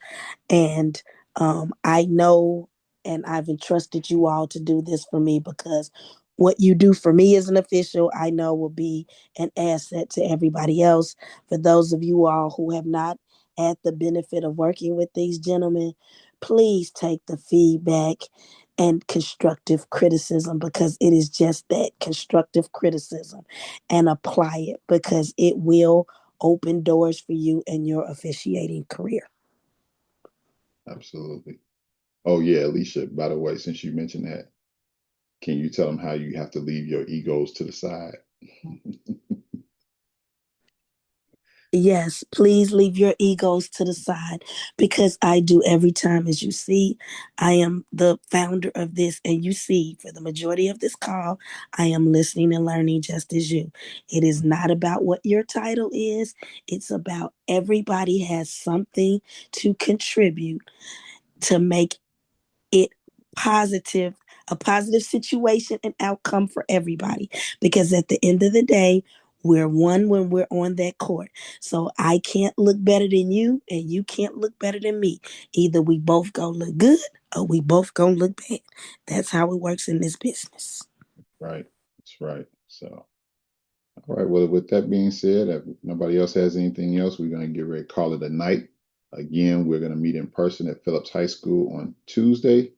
And I know, and I've entrusted you all to do this for me, because what you do for me as an official, I know will be an asset to everybody else. For those of you all who have not had the benefit of working with these gentlemen, please take the feedback and constructive criticism, because it is just that, constructive criticism, and apply it, because it will open doors for you in your officiating career. Absolutely. Oh, yeah, Alicia, by the way, since you mentioned that, can you tell them how you have to leave your egos to the side? Yes, please leave your egos to the side, because I do every time. As you see, I am the founder of this, and you see, for the majority of this call, I am listening and learning just as you. It is not about what your title is. It's about everybody has something to contribute to make it positive, a positive situation and outcome for everybody. Because at the end of the day, we're one when we're on that court. So I can't look better than you, and you can't look better than me. Either we both gonna look good or we both gonna look bad. That's how it works in this business. Right. That's right. So, all right. Well, with that being said, if nobody else has anything else, we're going to get ready to call it a night. Again, we're going to meet in person at Phillips High School on Tuesday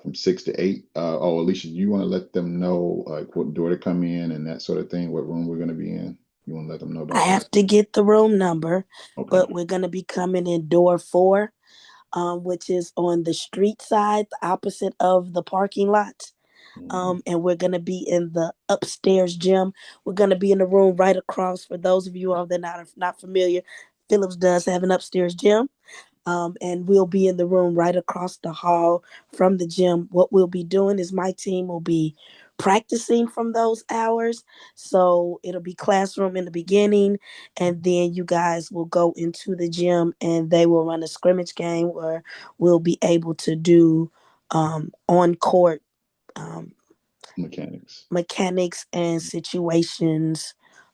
from 6 to 8. Alicia, do you want to let them know like what door to come in and that sort of thing, what room we're going to be in? You want to let them know I about have that? to get the room number, Okay. but we're going to be coming in door 4, which is on the street side, the opposite of the parking lot. And we're going to be in the upstairs gym. We're going to be in the room right across. For those of you all that are not familiar, Phillips does have an upstairs gym. And we'll be in the room right across the hall from the gym. What we'll be doing is my team will be practicing from those hours. So it'll be classroom in the beginning, and then you guys will go into the gym and they will run a scrimmage game where we'll be able to do on court um, mechanics and situations.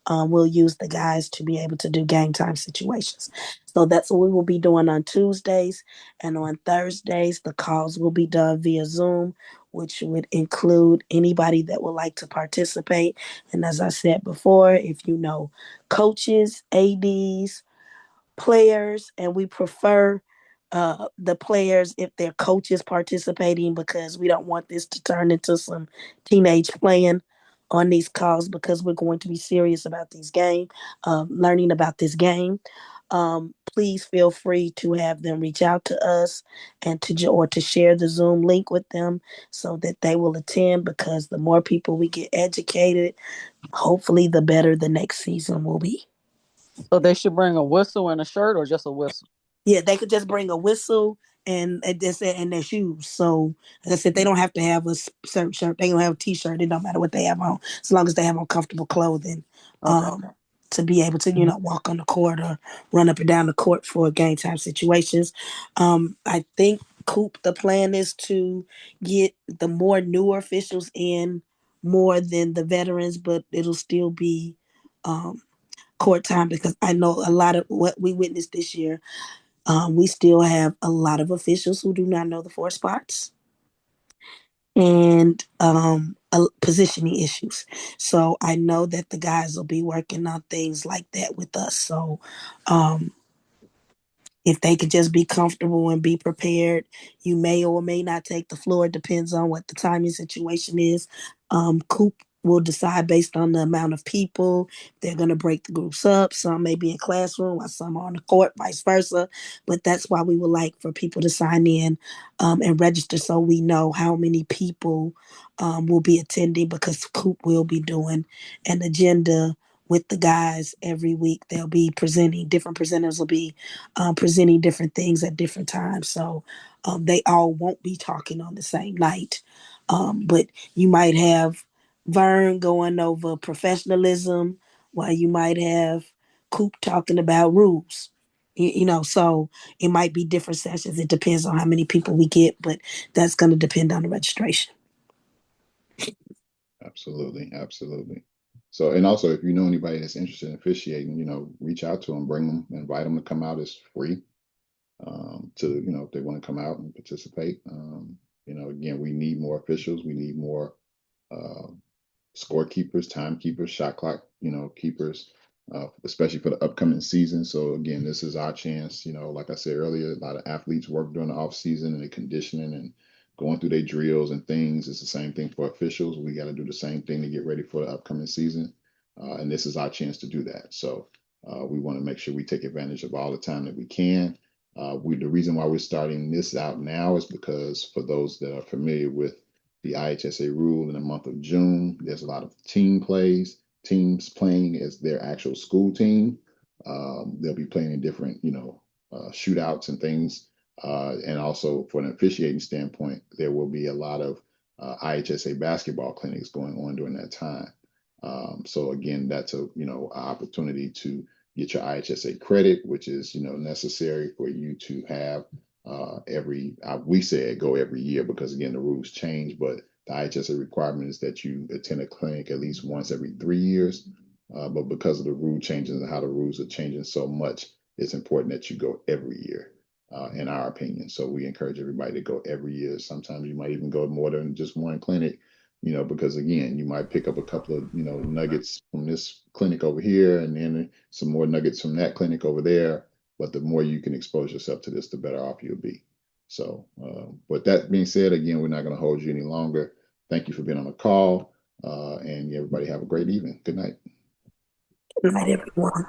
We'll use the guys to be able to do game time situations. So that's what we will be doing on Tuesdays. And on Thursdays, the calls will be done via Zoom, which would include anybody that would like to participate. And as I said before, if you know coaches, ADs, players, and we prefer the players if their coaches participating, because we don't want this to turn into some teenage playing on these calls, because we're going to be serious about these game, learning about this game. Please feel free to have them reach out to us and to share the Zoom link with them so that they will attend, because the more people we get educated, hopefully the better the next season will be. So they should bring a whistle and a shirt, or just a whistle? Yeah, they could just bring a whistle and their shoes. So, as I said, they don't have to have a certain shirt. They don't have a t-shirt. It don't matter what they have on, as long as they have on comfortable clothing, Okay. to be able to walk on the court or run up and down the court for game time situations. I think Coop, the plan is to get the more newer officials in more than the veterans, but it'll still be court time, because I know a lot of what we witnessed this year. We still have a lot of officials who do not know the four spots and positioning issues. So I know that the guys will be working on things like that with us. So um, if they could just be comfortable and be prepared, you may or may not take the floor. It depends on what the timing situation is. Coop will decide based on the amount of people. They're going to break the groups up. Some may be in classroom while some are on the court, vice versa. But that's why we would like for people to sign in and register, so we know how many people will be attending, because Coop will be doing an agenda with the guys every week. They'll be presenting, different presenters will be presenting different things at different times. So they all won't be talking on the same night. But you might have Vern going over professionalism, while you might have Coop talking about rules. So it might be different sessions. It depends on how many people we get, but that's going to depend on the registration. Absolutely, absolutely. So, and also, if you know anybody that's interested in officiating, reach out to them, bring them, invite them to come out. It's free. If they want to come out and participate. Again, we need more officials. We need more scorekeepers, timekeepers, shot clock, keepers, especially for the upcoming season. So again, this is our chance. Like I said earlier, a lot of athletes work during the off season and the conditioning and going through their drills and things. It's the same thing for officials. We got to do the same thing to get ready for the upcoming season. And this is our chance to do that. So we want to make sure we take advantage of all the time that we can. The reason why we're starting this out now is because, for those that are familiar with the IHSA rule, in the month of June, there's a lot of teams playing as their actual school team. They'll be playing in different, shootouts and things. And also, for an officiating standpoint, there will be a lot of IHSA basketball clinics going on during that time. So again, that's an opportunity to get your IHSA credit, which is, necessary for you to have we said go every year, because again, the rules change, but the IHSA requirement is that you attend a clinic at least once every 3 years. But because of the rule changes and how the rules are changing so much, it's important that you go every year, in our opinion. So we encourage everybody to go every year. Sometimes you might even go more than just one clinic, because again, you might pick up a couple of, nuggets from this clinic over here, and then some more nuggets from that clinic over there. But the more you can expose yourself to this, the better off you'll be. So, with that being said, again, we're not going to hold you any longer. Thank you for being on the call, and everybody have a great evening. Good night. Good night, everyone.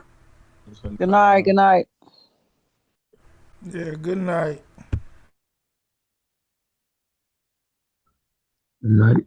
Good night. Good night. Yeah, good night. Night.